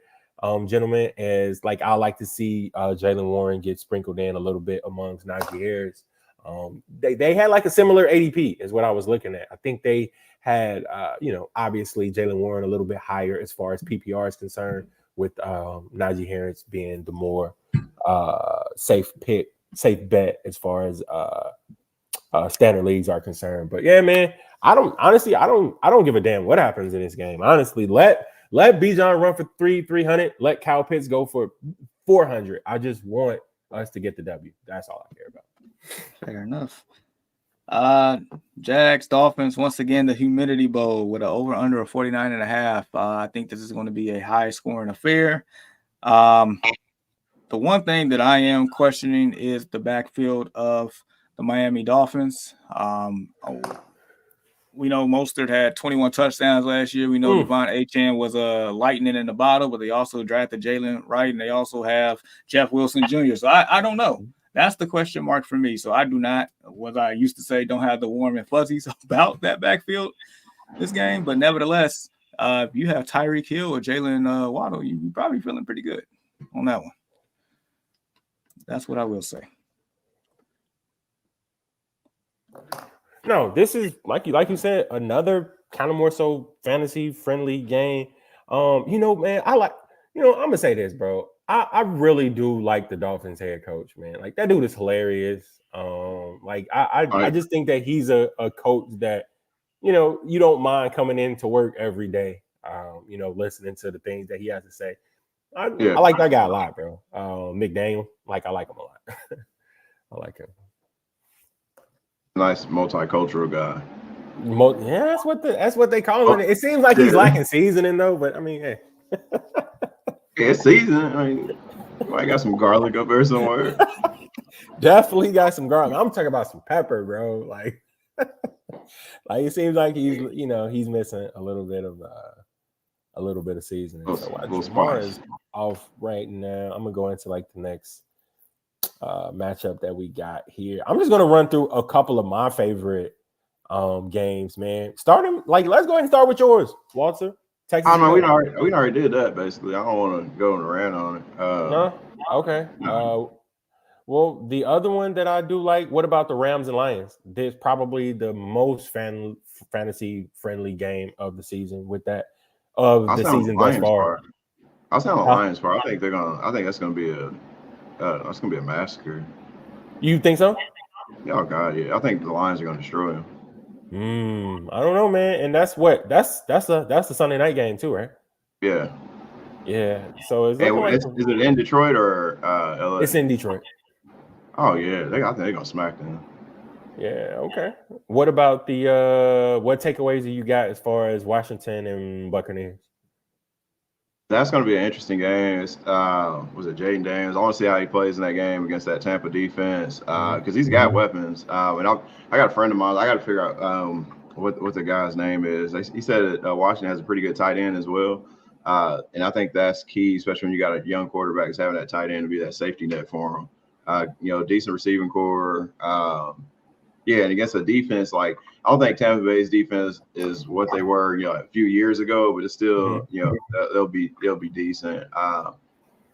gentlemen. As like I like to see Jalen Warren get sprinkled in a little bit amongst Najee Harris. They had like a similar ADP is what I was looking at. I think they had, obviously Jalen Warren a little bit higher as far as PPR is concerned, with Najee Harris being the more safe bet as far as standard leagues are concerned. But yeah, man, I don't give a damn what happens in this game. Honestly, let Bijan run for 300. Let Kyle Pitts go for 400. I just want us to get the W. That's all I care about. Fair enough. Jags, Dolphins, once again, the Humidity Bowl with an over-under of 49.5. I think this is going to be a high-scoring affair. The one thing that I am questioning is the backfield of the Miami Dolphins. We know Mostert had 21 touchdowns last year. We know Devon Achane was a lightning in the bottle, but they also drafted Jalen Wright, and they also have Jeff Wilson Jr. So I don't know. That's the question mark for me. So I do not, what I used to say, don't have the warm and fuzzies about that backfield this game. But nevertheless, if you have Tyreek Hill or Jalen Waddle, you're probably feeling pretty good on that one. That's what I will say. No, this is like you said, another kind of more so fantasy friendly game. Man, I'm gonna say this, bro. I really do like the Dolphins head coach, man. Like that dude is hilarious. I just think that he's a coach that, you don't mind coming into work every day, listening to the things that he has to say. I like that guy a lot, bro. McDaniel, I like him a lot. I like him. Nice multicultural guy. Yeah, that's what they call it. It seems like he's lacking seasoning though, but I mean, hey. It's seasoning. I mean, I got some garlic up there somewhere. Definitely got some garlic. I'm talking about some pepper, bro. Like it seems like he's missing a little bit of seasoning. Jamar is off right now. I'm gonna go into the next matchup that we got here. I'm just gonna run through a couple of my favorite games, man. Starting let's go ahead and start with yours, Walter. Texas. I know we already did that basically. I don't want to go on a rant on it. No? Okay. No. Well, the other one that I do like, what about the Rams and Lions? There's probably the most fantasy friendly game of the season with that season thus far. I'll say on the Lions part. I think that's gonna be a massacre. You think so? Oh God, yeah. I think the Lions are gonna destroy him. I don't know, man. And that's a Sunday night game too, right? Yeah. Yeah. So it's And looking like is it in Detroit or LA? it's in Detroit. Oh yeah, I think they're gonna smack them. Yeah. Okay. What about the what takeaways do you got as far as Washington and Buccaneers? That's going to be an interesting game. Was it Jaden Daniels? I want to see how he plays in that game against that Tampa defense because he's got weapons. And I got a friend of mine. I got to figure out what the guy's name is. He said that Washington has a pretty good tight end as well. And I think that's key, especially when you got a young quarterback, is having that tight end to be that safety net for him. Decent receiving core. Yeah, and against a defense like I don't think Tampa Bay's defense is what they were, a few years ago, but it's still, they'll be decent.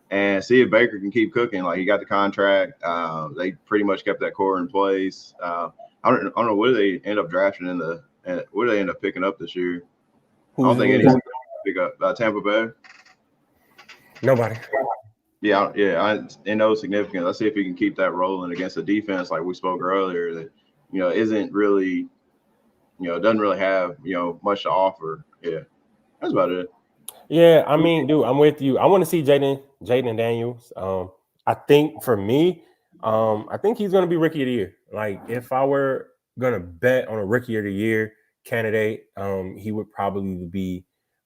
And see if Baker can keep cooking. Like he got the contract. They pretty much kept that core in place. I don't know what do they end up drafting what do they end up picking up this year? I don't think anyone pick up Tampa Bay. Nobody. Yeah, in no significance. Let's see if he can keep that rolling against a defense like we spoke earlier that isn't really, doesn't really have, much to offer. Yeah, that's about it. Yeah, I mean, dude, I'm with you. I want to see Jaden Daniels. I think for me, I think he's going to be Rookie of the Year. Like, if I were going to bet on a Rookie of the Year candidate, he would probably be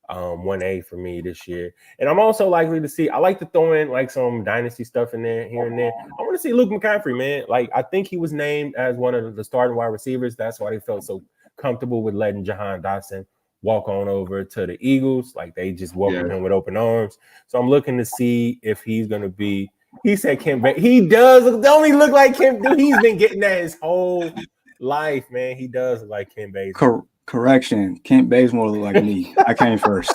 1A for me this year. And I'm also likely to see, I like to throw in like some dynasty stuff in there, here and there. I want to see Luke McCaffrey, man. Like, I think he was named as one of the starting wide receivers. That's why they felt so comfortable with letting Jahan Dotson walk on over to the Eagles. Like, they just welcome him with open arms. So I'm looking to see if he's going to be, he said Kent Baker. He does don't he look like Kent? Dude, he's been getting that his whole life, man. He does look like Kent Baker. Correction, Kent Bazemore look like me. I came first.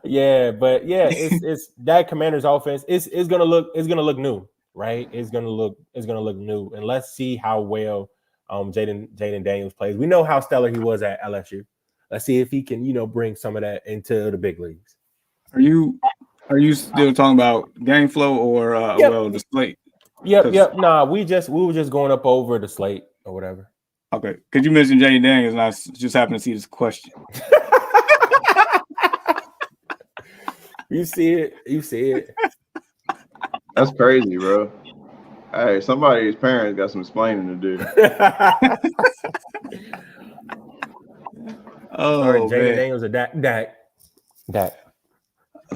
Yeah, but yeah, it's that Commanders offense. It's gonna look new, right? It's gonna look new, and let's see how well Jaden Daniels plays. We know how stellar he was at LSU. Let's see if he can bring some of that into the big leagues. Are you still talking about game flow or the slate? Yep. Nah, we were just going up over the slate or whatever. Okay, because you mentioned Jaden Daniels, and I just happened to see this question. You see it. That's crazy, bro. Hey, somebody's parents got some explaining to do. Jaden Daniels or Dak. I'm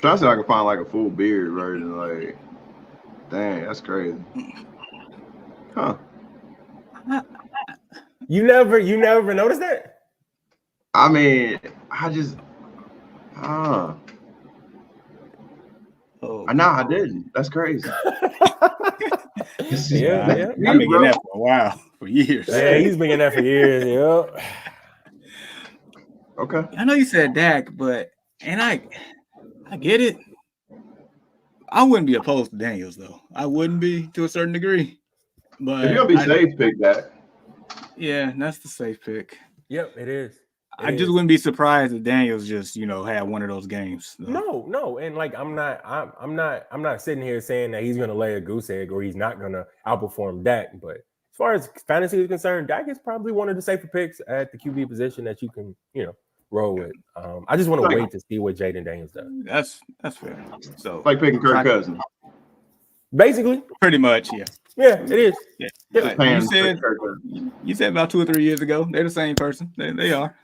trying to see if I can find like a full beard version. Like, dang, that's crazy. Huh. You never noticed that? I mean, I just I didn't. That's crazy. Yeah. I've been getting that for a while, for years. Yeah, he's been getting that for years. Yeah. Okay. I know you said Dak, but I get it. I wouldn't be opposed to Daniels though. I wouldn't be to a certain degree. But if you're gonna be safe, pick that. Yeah, that's the safe pick. Yep, it is. I just wouldn't be surprised if Daniels just, had one of those games. Though. No, and like I'm not sitting here saying that he's gonna lay a goose egg or he's not gonna outperform Dak. But as far as fantasy is concerned, Dak is probably one of the safer picks at the QB position that you can, roll with. I just want to wait to see what Jaden Daniels does. That's fair. So like picking Kirk Cousins. Basically. Pretty much, yeah. Yeah, it is. Yeah. You said about 2 or 3 years ago, they're the same person. They are.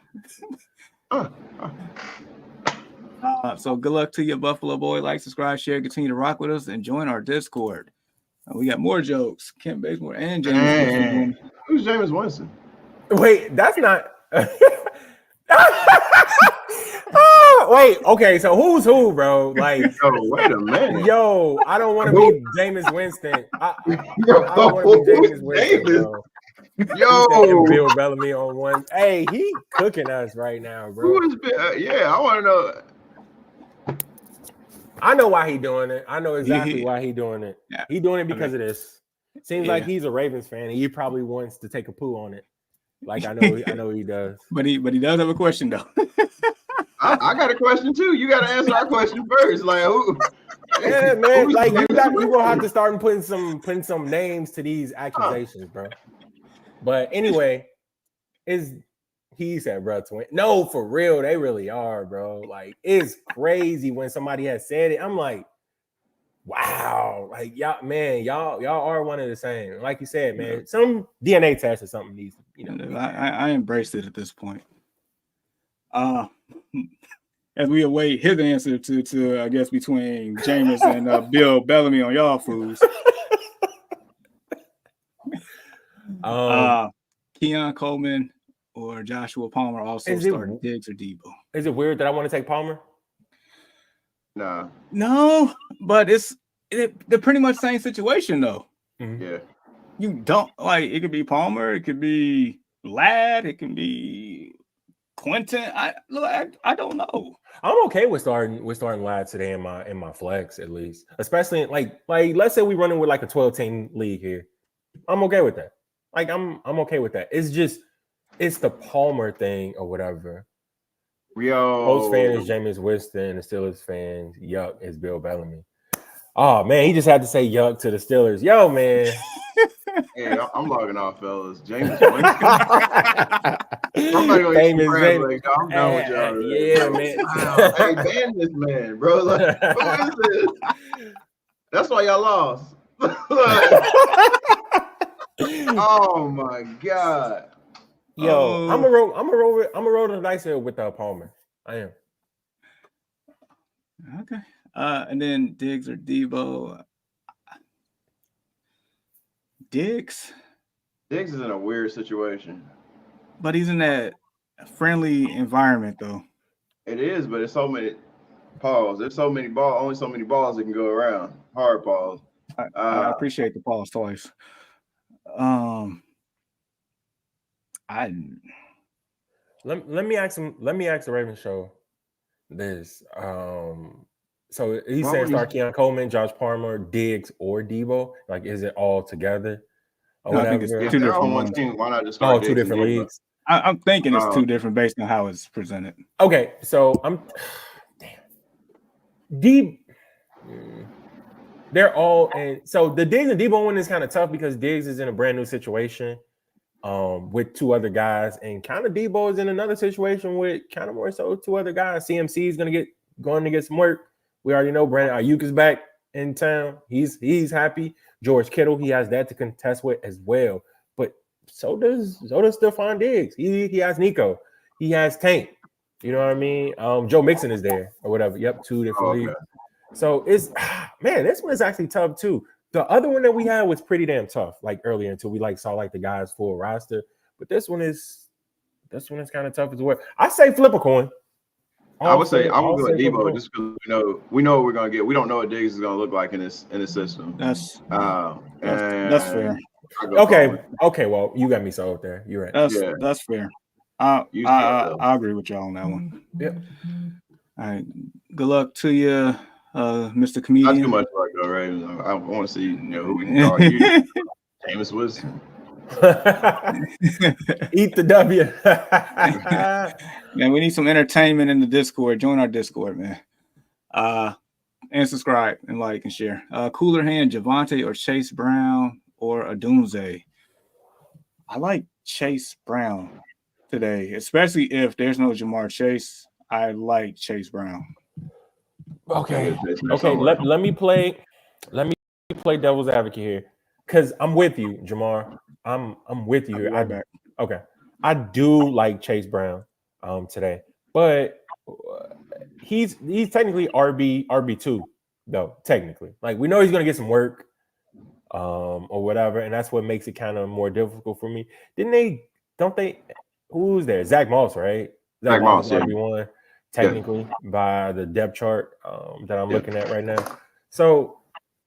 So good luck to you, Buffalo boy. Like, subscribe, share, continue to rock with us, and join our Discord. We got more jokes. Kent Bazemore and James Winston. Who's James Winston? Wait, that's not. Wait, okay, so who's who, bro? Like, wait a minute. Yo, I don't want to be Jameis Winston. I don't want to be Jameis Winston, bro. Yo, Bill Bellamy on one. Hey, he cooking us right now, bro. Who is I want to know. I know why he doing it. I know exactly why he doing it. Yeah. He doing it because of this. Seems like he's a Ravens fan, and he probably wants to take a poo on it. Like I know he does. But he does have a question though. I got a question too. You got to answer our question first. Like who? Yeah, man. who's Like you Jameis gonna have to start putting some names to these accusations, bro. But anyway, he said, bro, twin. No, for real, they really are, bro. Like, it's crazy when somebody has said it. I'm like, wow, like y'all, man, y'all are one of the same. Like you said, man, some DNA test or something needs, I embraced it at this point. As we await his answer to I guess between Jameis and Bill Bellamy on y'all fools. Keon Coleman or Joshua Palmer also start Diggs or Debo. Is it weird that I want to take Palmer? Nah. No, but they're pretty much same situation though. Mm-hmm. Yeah. You don't like it could be Palmer, it could be Ladd, it can be Quentin. I don't know. I'm okay with starting Ladd today in my flex at least, especially like let's say we running with like a 12-team league here. I'm okay with that. Like I'm okay with that. It's the Palmer thing or whatever. Colts fan is Jameis Winston, the Steelers fans, yuck, is Bill Bellamy. Oh man, he just had to say yuck to the Steelers. Yo, man. Hey, I'm logging off, fellas. Jameis Winston. Somebody gonna I'm done with y'all. Yeah, man. Wow. Hey, ban this man, bro. Like, who is this? That's why y'all lost. Oh my god. Yo, I'm a roll the dice here with Palmer. I am. Okay. And then Diggs or Debo. Diggs is in a weird situation. But he's in that friendly environment though. It is, but it's so many pause. There's so many balls, only so many balls that can go around. Hard pause. I appreciate the pause twice. Let me ask the Ravens show this. So he's saying start Keon Coleman, Josh Palmer, Diggs, or Debo. Like, is it all together? No, I think it's two different ones. Team, why not just start two different leagues? I'm thinking it's two different based on how it's presented. Okay, so they're all, and so the Diggs and Debo one is kind of tough because Diggs is in a brand new situation with two other guys, and kind of Debo is in another situation with kind of more so two other guys. CMC is going to get some work. We already know Brandon Ayuk is back in town. He's happy. George Kittle, he has that to contest with as well. But so does Stephon Diggs. He has Nico. He has Tank. You know what I mean? Joe Mixon is there or whatever. Yep, two different leagues. So it's this one is actually tough too. The other one that we had was pretty damn tough, like earlier until we saw the guys full roster. But this one is kind of tough as well. I say flip a coin. I would go with Debo just because we know what we're gonna get. We don't know what Diggs is gonna look like in this system. That's fair. Okay. Well, you got me sold there. You're right. That's fair. I agree with y'all on that one. Yep. All right. Good luck to you, Mr. Comedian. Not too much luck though, right? I want to see who we can call you. Jameis Winston. Eat the W. Man, we need some entertainment in the Discord. Join our Discord, man. And subscribe and like and share. Cooler hand, Javonte or Chase Brown or Adunze. I like Chase Brown today, especially if there's no Jamar Chase. I like Chase Brown. Okay. Let me play devil's advocate here, because I'm with you, Jamar. I'm with you here. Okay. I do like Chase Brown today, but he's technically RB2 though, technically. Like, we know he's gonna get some work or whatever, and that's what makes it kind of more difficult for me. Don't they who's there? Zach Moss, right? Zach Moss, yeah. RB1 technically by the depth chart that I'm looking at right now. So,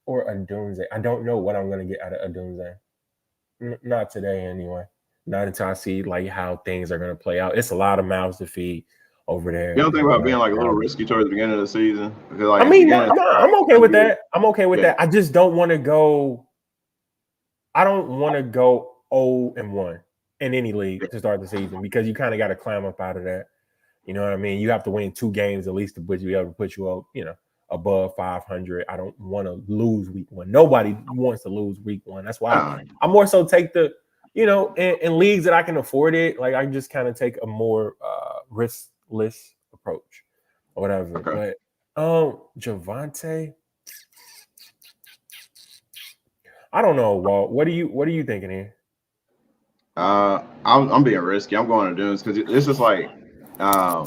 or Adunze. I don't know what I'm gonna get out of Adunze. Not today, anyway. Not until I see how things are going to play out. It's a lot of mouths to feed over there. You don't think about being a little risky towards the beginning of the season? Because, I'm okay with that. I'm okay with that. I just don't want to go. I don't want to go 0-1 in any league to start the season, because you kind of got to climb up out of that. You know what I mean? You have to win 2 games at least to put you up, above 500. I don't want to lose week 1. Nobody wants to lose week 1. That's why I more so take the, in leagues that I can afford it. Like I just kind of take a more riskless approach or whatever. Okay. But Javonte, I don't know, Walt. What are you thinking here? I'm being risky. I'm going to Dunes because this is like, I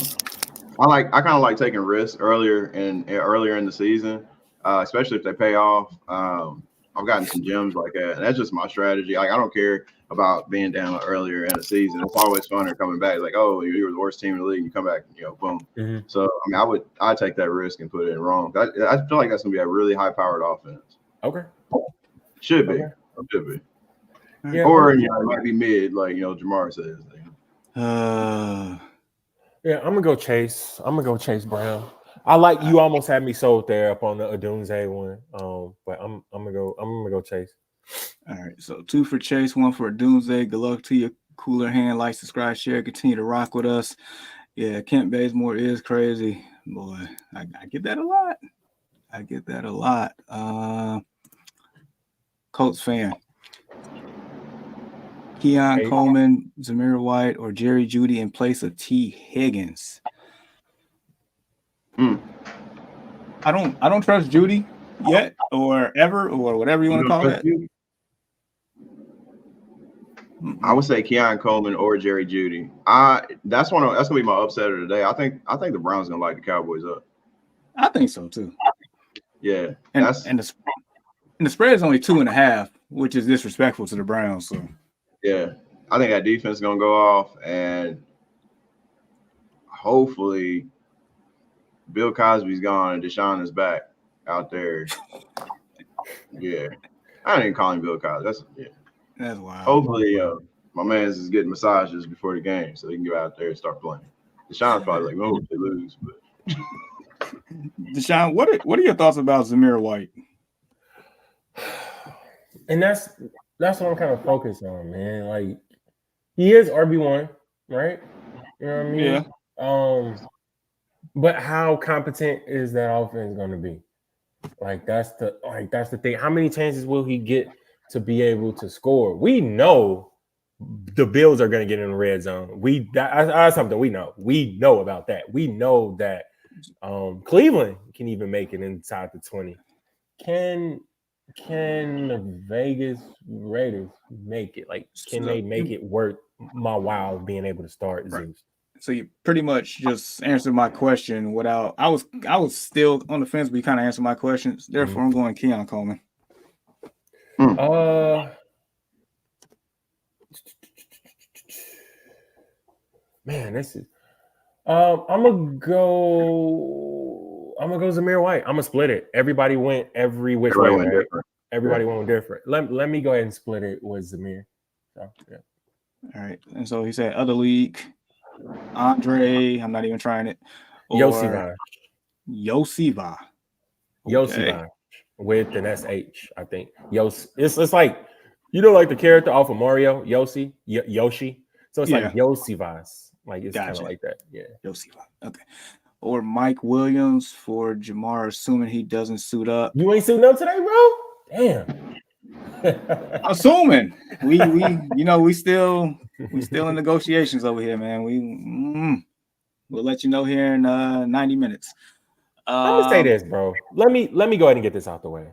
kind of like taking risks earlier in the season, especially if they pay off. I've gotten some gems like that, and that's just my strategy. Like I don't care about being down earlier in the season. It's always funner coming back. Like, oh, you were the worst team in the league, and you come back, boom. Mm-hmm. So I mean, I'd take that risk and put it in wrong. I feel like that's gonna be a really high powered offense. Okay. Should be. Okay. Should be. Yeah, Or it might be mid, like Jamar says. Yeah, I'm gonna go Chase. I'm gonna go Chase Brown. I like you. Almost had me sold there up on the Adunze one. But I'm gonna go Chase. All right, so 2 for Chase, 1 for Dunze. Good luck to you. Cooler hand, like, subscribe, share, continue to rock with us. Yeah, Kent Bazemore is crazy, boy. I get that a lot. Colts fan. Keon Coleman, Zamir White, or Jerry Jeudy in place of T. Higgins. I don't trust Jeudy yet, or ever, or whatever you want to call it. I would say Keon Coleman or Jerry Jeudy. That's gonna be my upsetter today. I think the Browns gonna light the Cowboys up. I think so too. Yeah, and the spread is only 2.5, which is disrespectful to the Browns. So yeah, I think that defense is gonna go off, and hopefully Bill Cosby's gone and Deshaun is back out there. Yeah, I didn't even call him Bill Cosby. That's wild. Hopefully, my man's is getting massages before the game so he can go out there and start playing. Deshaun's probably like, oh, they lose. But Deshaun, what are your thoughts about Zamir White? And that's what I'm kind of focused on, man. Like he is RB1, right? You know what I mean? Yeah. But how competent is that offense going to be? Like that's the thing. How many chances will he get to be able to score? We know the Bills are going to get in the red zone. That's something we know. We know about that. We know that Cleveland can even make it inside the 20. Can the Vegas Raiders make it? Like, can they make it worth my while being able to start Zeus? So you pretty much just answered my question without. I was still on the fence, but you kind of answered my questions. Therefore, I'm going Keon Coleman. Man, this is. I'm gonna go Zamir White. I'm gonna split it. Everybody went every which way. Right? Everybody went different. Let me go ahead and split it with Zamir. So, yeah. All right. And so he said other league. Andre, I'm not even trying it. Yosivaj. Okay. With an SH, I think. It's like, like the character off of Mario, Yoshi. So it's like Yosivas. Like it's kind of like that. Yeah. Yosivas. Okay. Or Mike Williams for Jamar, assuming he doesn't suit up. You ain't suiting up today, bro? Damn. Assuming we still in negotiations over here, man. We'll let you know here in 90 minutes. I'm gonna say this, bro. Let me go ahead and get this out the way.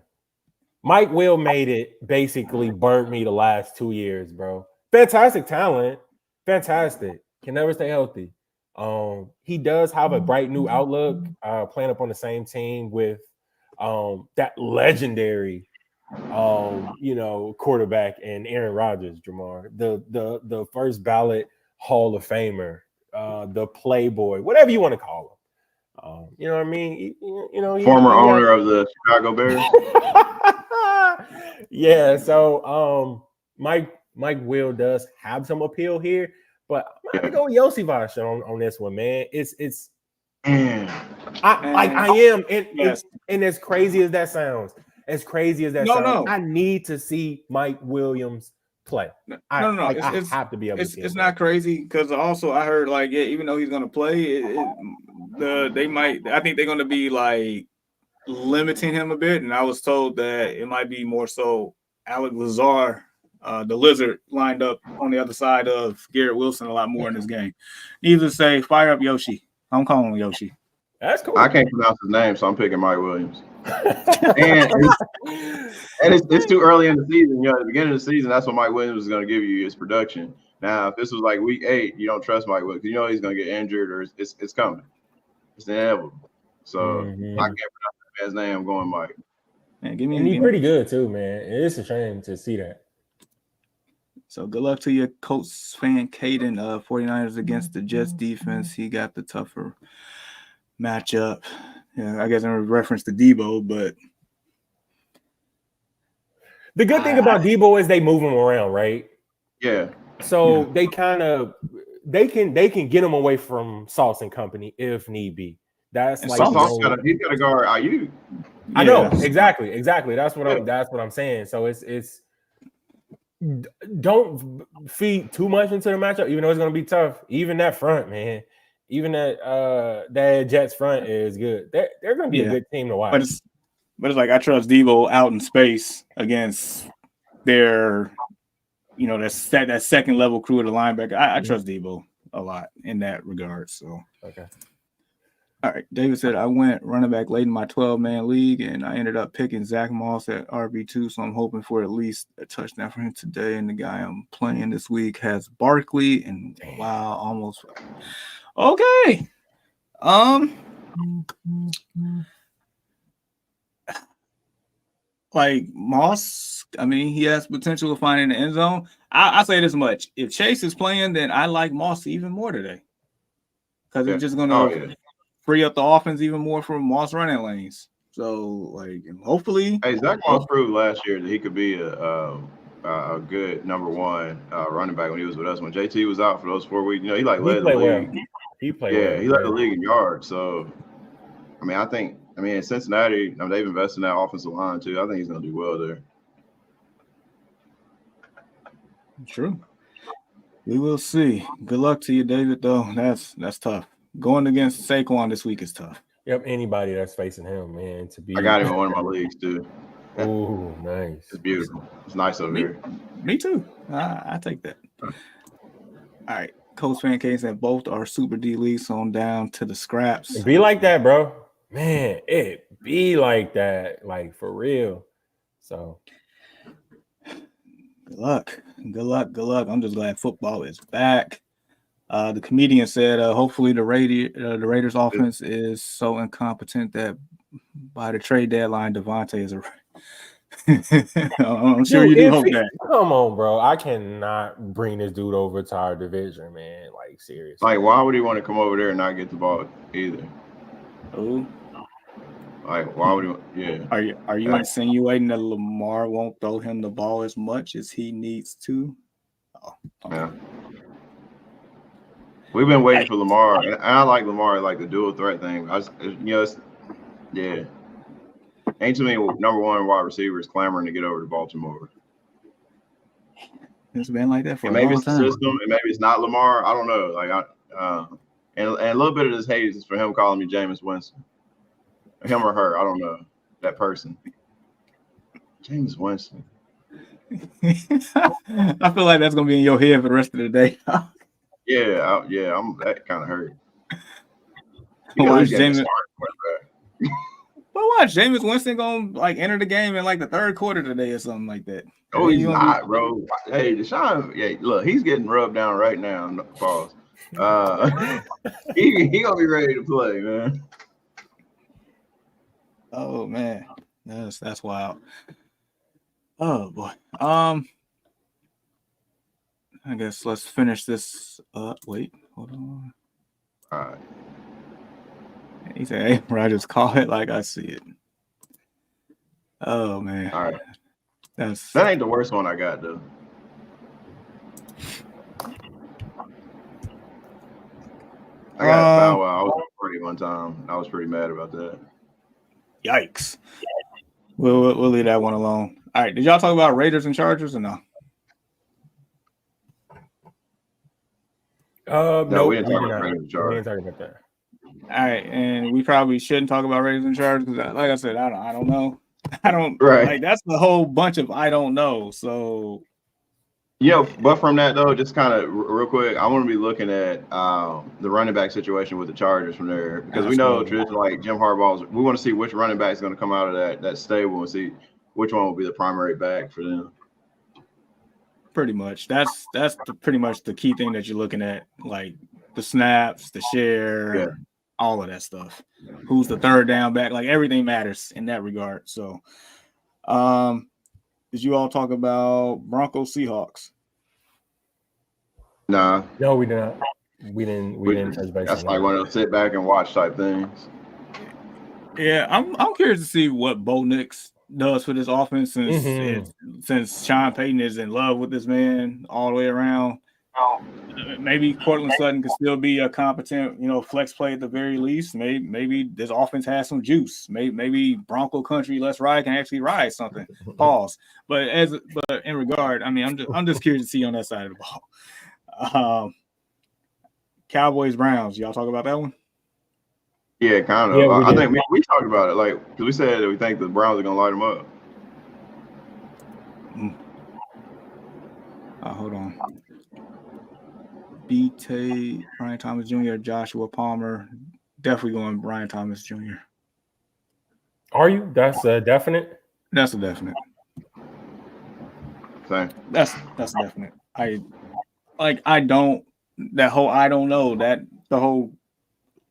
Mike Will made it, basically burnt me the last 2 years, bro. Fantastic talent, fantastic. Can never stay healthy. He does have a bright new outlook, playing up on the same team with that legendary quarterback and Aaron Rodgers, Jamar, the first ballot Hall of Famer, the Playboy, whatever you want to call him. You know what I mean? Former owner of the Chicago Bears. Yeah. So Mike Will does have some appeal here, but I'm gonna go with Yosivas on this one, man. I am, and as crazy as that sounds, I need to see Mike Williams play. No. I have to be able to see him it's play. not crazy because also I heard like even though he's gonna play, I think they're gonna be like limiting him a bit, and I was told that it might be more so Alec Lazar, the Lizard, lined up on the other side of Garrett Wilson a lot more in this game. Needless to say, fire up Yoshi. I'm calling him Yoshi. That's cool. I can't pronounce his name, so I'm picking Mike Williams. And it's too early in the season. At the beginning of the season, that's what Mike Williams is going to give you his production. Now, if this was like week 8, you don't trust Mike Williams. He's going to get injured or it's coming. It's inevitable. So I can't pronounce that man's name. I'm going Mike. Man, he's pretty good too, man. It's a shame to see that. So good luck to your Colts fan, Caden. 49ers against the Jets defense. He got the tougher matchup. Yeah, I guess in reference to Debo, but the good thing about Debo is they move him around, right? Yeah. So they can get him away from Sauce and company if need be. That's and like he's got to guard IU. I know exactly. That's what I'm saying. So it's don't feed too much into the matchup, even though it's going to be tough. Even that front, man. Even that Jets front is good. They're going to be a good team to watch. But it's like I trust Debo out in space against their, that second level crew of the linebacker. I trust Debo a lot in that regard. So okay. All right. David said I went running back late in my 12-man league, and I ended up picking Zach Moss at RB2. So I'm hoping for at least a touchdown for him today. And the guy I'm playing this week has Barkley, and wow, almost. Okay. Like Moss, I mean, he has potential of finding the end zone. I say this much: if Chase is playing, then I like Moss even more today because it's just going to free up the offense even more for Moss running lanes. So, hopefully, Zach Moss proved last year that he could be a good number one running back when he was with us. When JT was out for those 4 weeks, he led the league. Well. He played well. He led the league in yards. So, in Cincinnati, they've invested in that offensive line too. I think he's going to do well there. True. We will see. Good luck to you, David, though. That's tough. Going against Saquon this week is tough. Yep, anybody that's facing him, man, to be. I got him in one of my leagues too. Oh, nice. It's beautiful. It's nice over here. Me too. I take that. All right. Colts fan case and both are Super D leagues, so I'm down to the scraps. It be like that, bro. Man, it be like that, like for real. So good luck. I'm just glad football is back. The comedian said, hopefully the Raiders offense is so incompetent that by the trade deadline, Devontae is a. I'm sure you do hope that. Come on, bro. I cannot bring this dude over to our division, man. Like, seriously. Like, why would he want to come over there and not get the ball either? Oh. Like, why would he? Yeah. Are you insinuating that Lamar won't throw him the ball as much as he needs to? Oh, okay. Yeah. We've been waiting for Lamar, and I like Lamar, like the dual threat thing. Ain't too many number one wide receivers clamoring to get over to Baltimore. It's been like that for maybe it's the system, and maybe it's not Lamar. I don't know. And a little bit of this hate is for him calling me Jameis Winston, him or her. I don't know that person. Jameis Winston. I feel like that's gonna be in your head for the rest of the day. I'm that kind of hurt. Watch Jameis. But watch Jameis Winston gonna enter the game in the third quarter today or something like that. Oh, he's not, bro. Hey, Deshaun. Yeah, look, he's getting rubbed down right now. Pause. He gonna be ready to play, man. Oh man, that's wild. Oh boy. I guess let's finish this up. Wait, hold on. All right. He said, "Hey, bro, just call it like I see it." Oh man. All right. That ain't the worst one I got though. I got Bow Wow. I was pretty one time. I was pretty mad about that. Yikes. We'll leave that one alone. All right. Did y'all talk about Raiders and Chargers or no? No, we didn't talk about not. Ravens and We Chargers. didn't talk about that. All right, and we probably shouldn't talk about Ravens and Chargers because, like I said, I don't know. I don't Right. like that's the whole bunch of I don't know. So Yeah, but from that though, just kind of real quick, I want to be looking at the running back situation with the Chargers from there because we know traditionally like Jim Harbaugh's. We want to see which running back is going to come out of that stable and see which one will be the primary back for them. pretty much that's pretty much the key thing that you're looking at, like the snaps, the share, all of that stuff. Who's the third down back? Like everything matters in that regard. So, did you all talk about Broncos Seahawks? Nah, no, we did not. We didn't touch base. That's like one of those sit back and watch type things. Yeah, I'm curious to see what Bo Nix does for this offense since Sean Payton is in love with this man all the way around. Maybe Cortland Sutton could still be a competent, flex play at the very least. Maybe this offense has some juice. Maybe Bronco Country Let's Ride can actually ride something. Pause. But in regard, I mean, I'm just curious to see on that side of the ball. Cowboys Browns. Y'all talk about that one? Yeah, kind of. Yeah, I think we talked about it, like, because we said that we think the Browns are gonna light them up. Hold on. BT, Brian Thomas Jr., Joshua Palmer. Definitely going Brian Thomas Jr. Are you? That's a definite. That's a definite. Same. That's definite. I don't know that the whole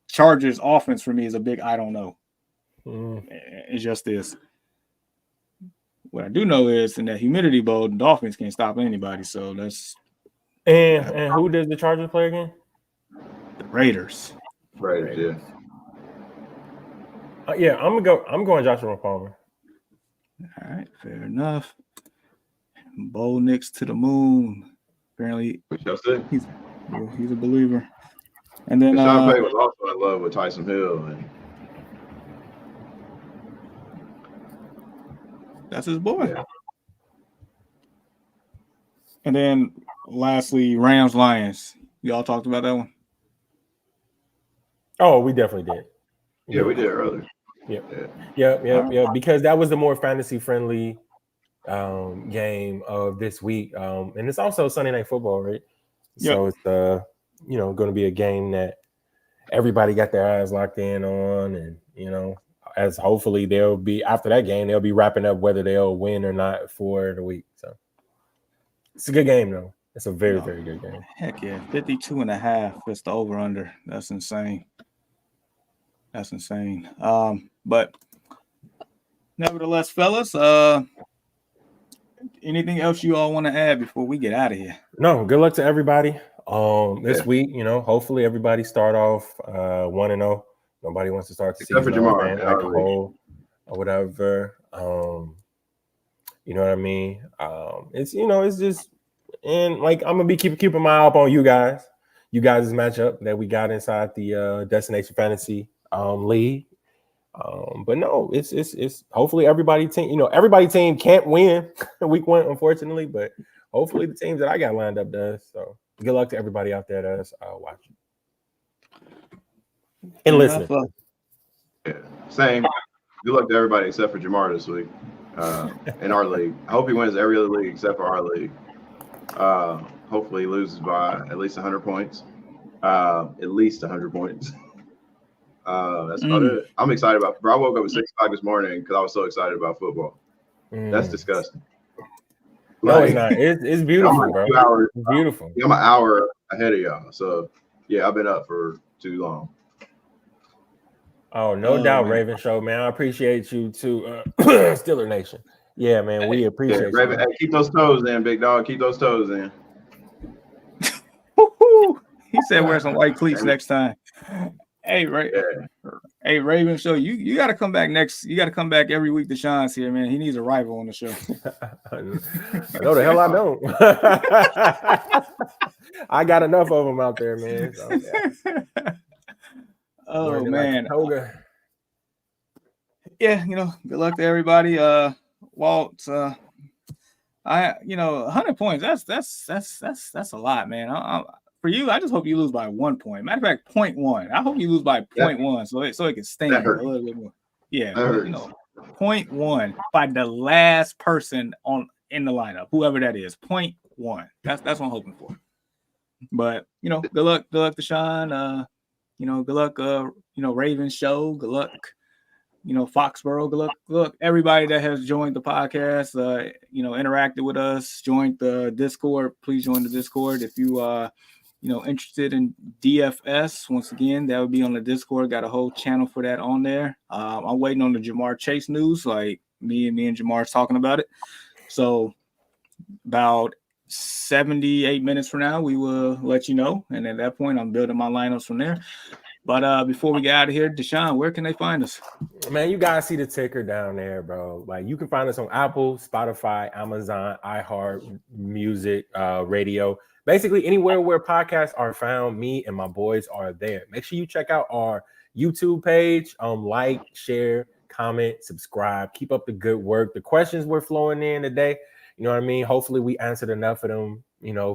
Chargers offense for me is a big I don't know. It just is. What I do know is in that humidity bowl, the Dolphins can't stop anybody. So that's and who does the Chargers play again? the Raiders. Raiders, yeah. Yeah, I'm going Joshua Palmer. All right, fair enough. Bo Nix to the moon. Apparently, he's a believer. And then Sean Payton was also in love with Tyson Hill, and that's his boy. Yeah. And then lastly, Rams Lions. Y'all talked about that one? Oh, we definitely did. Yeah, we did earlier. Yeah. Because that was the more fantasy friendly game of this week, and it's also Sunday Night Football, right? So it's going to be a game that everybody got their eyes locked in on, and as hopefully they'll be after that game, they'll be wrapping up whether they'll win or not for the week. So it's a good game, though. It's a very, very good game. Heck yeah, 52.5 is the over under. That's insane. But nevertheless, fellas, anything else you all want to add before we get out of here? No, good luck to everybody. This week, hopefully everybody start off 1-0. Nobody wants to start the Except for season Jamar, like a whole or whatever. You know what I mean? It's just, and like I'm gonna be keeping my eye up on you guys' matchup that we got inside the Destination Fantasy league. But no, it's hopefully everybody team can't win week 1, unfortunately, but hopefully the teams that I got lined up does. So good luck to everybody out there that's watching and listening. Yeah, same. Good luck to everybody except for Jamar this week in our league. I hope he wins every other league except for our league. Hopefully he loses by at least 100 points. At least 100 points. That's about it. I'm excited about. Bro, I woke up at 6 o'clock this morning because I was so excited about football. That's disgusting. No, it's not. It's beautiful, bro. 2 hours. It's beautiful. I'm an hour ahead of y'all, so yeah, I've been up for too long. Oh, no doubt, man. Raven Show, man. I appreciate you too, Steeler Nation. Yeah, man, we appreciate you. Raven, hey, keep those toes in, big dog. Keep those toes in. He said wear some white cleats next time. Hey, Hey, Raven Show, you got to come back next. You got to come back every week. Sean's here, man. He needs a rival on the show. No, the hell I don't. I got enough of them out there, man. So, yeah. Oh man. Yeah, good luck to everybody. Walt, 100 points. That's a lot, man. For for you, I just hope you lose by 1 point. Matter of fact, 0.1. I hope you lose by 0.1 so it can sting a little bit more. Yeah, but, 0.1 by the last person in the lineup, whoever that is. 0.1. That's what I'm hoping for. But good luck, Deshaun. Good luck, Ravens show. Good luck, Foxborough. Good luck, everybody that has joined the podcast. Interacted with us, joined the Discord. Please join the Discord if you interested in DFS. Once again, that would be on the Discord. Got a whole channel for that on there. I'm waiting on the Jamar Chase news. Like me and Jamar's talking about it. So about 78 minutes from now, we will let you know. And at that point, I'm building my lineups from there. But before we get out of here, Deshaun, where can they find us? Man, you guys see the ticker down there, bro. Like you can find us on Apple, Spotify, Amazon, iHeart, Music, Radio. Basically, anywhere where podcasts are found, me and my boys are there. Make sure you check out our YouTube page. Like, share, comment, subscribe. Keep up the good work. The questions we're flowing in today, you know what I mean? Hopefully we answered enough of them,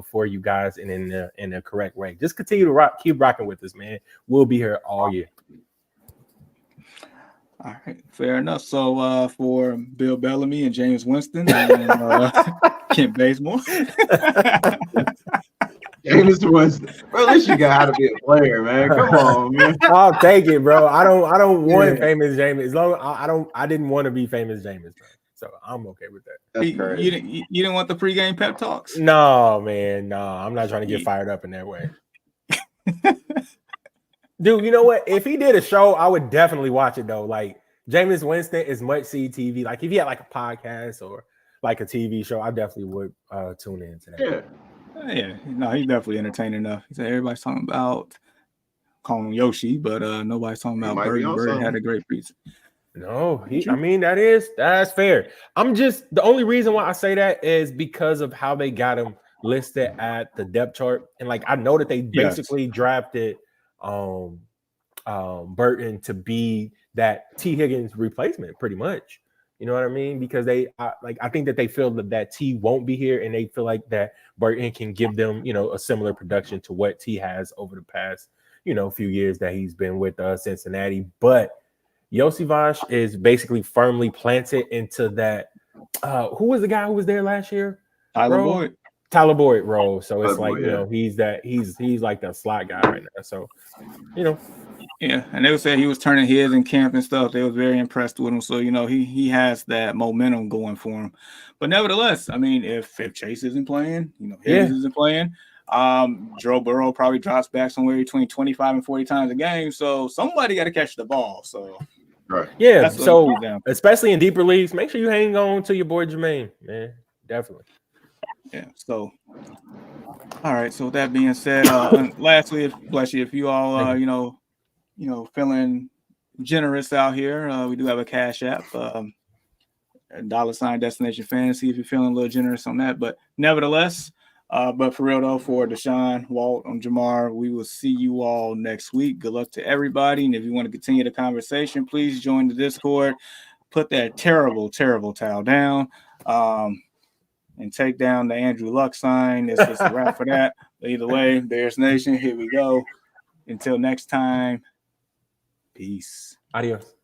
for you guys and in the correct way. Just continue to keep rocking with us, man. We'll be here all year. All right, fair enough. So for Bill Bellamy and James Winston and Kent Bazemore. James Winston. Bro, at least you got how to be a player, man. Come on, man. I'll take it, bro. I don't want famous James. As long as I didn't want to be famous James, bro. So I'm okay with that. That's crazy. You didn't want the pregame pep talks? No, man. No, I'm not trying to get fired up in that way. Dude, you know what? If he did a show, I would definitely watch it though. Like Jameis Winston is much see TV. Like if he had like a podcast or like a TV show, I definitely would tune in to that. Yeah. No, he's definitely entertaining enough. He said everybody's talking about calling him Yoshi, but nobody's talking about Bird had a great preseason. No, that's fair. The only reason why I say that is because of how they got him listed at the depth chart. And like I know that they basically drafted Burton to be that T. Higgins replacement, pretty much. You know what I mean? Because I think that they feel that T won't be here, and they feel like that Burton can give them, a similar production to what T has over the past, few years that he's been with Cincinnati. But Josivas is basically firmly planted into that. Who was the guy who was there last year? Tyler Boyd role. So it's he's like that slot guy right now. So, Yeah, and they would say he was turning heads in camp and stuff. They was very impressed with him. So, he has that momentum going for him. But nevertheless, I mean, if Chase isn't playing, Higgins isn't playing, Joe Burrow probably drops back somewhere between 25 and 40 times a game. So somebody got to catch the ball. So right. Yeah. So especially in deeper leagues, make sure you hang on to your boy Jermaine, man. Definitely. Yeah. So all right. So with that being said, lastly, if you all feeling generous out here, we do have a Cash App, $ Destination Fantasy if you're feeling a little generous on that. But nevertheless, but for real though, for Deshaun, Walt, and Jamar, we will see you all next week. Good luck to everybody. And if you want to continue the conversation, please join the Discord. Put that terrible, terrible towel down. And take down the Andrew Luck sign. It's just a wrap for that. But either way, Bears Nation, here we go. Until next time, peace. Adios.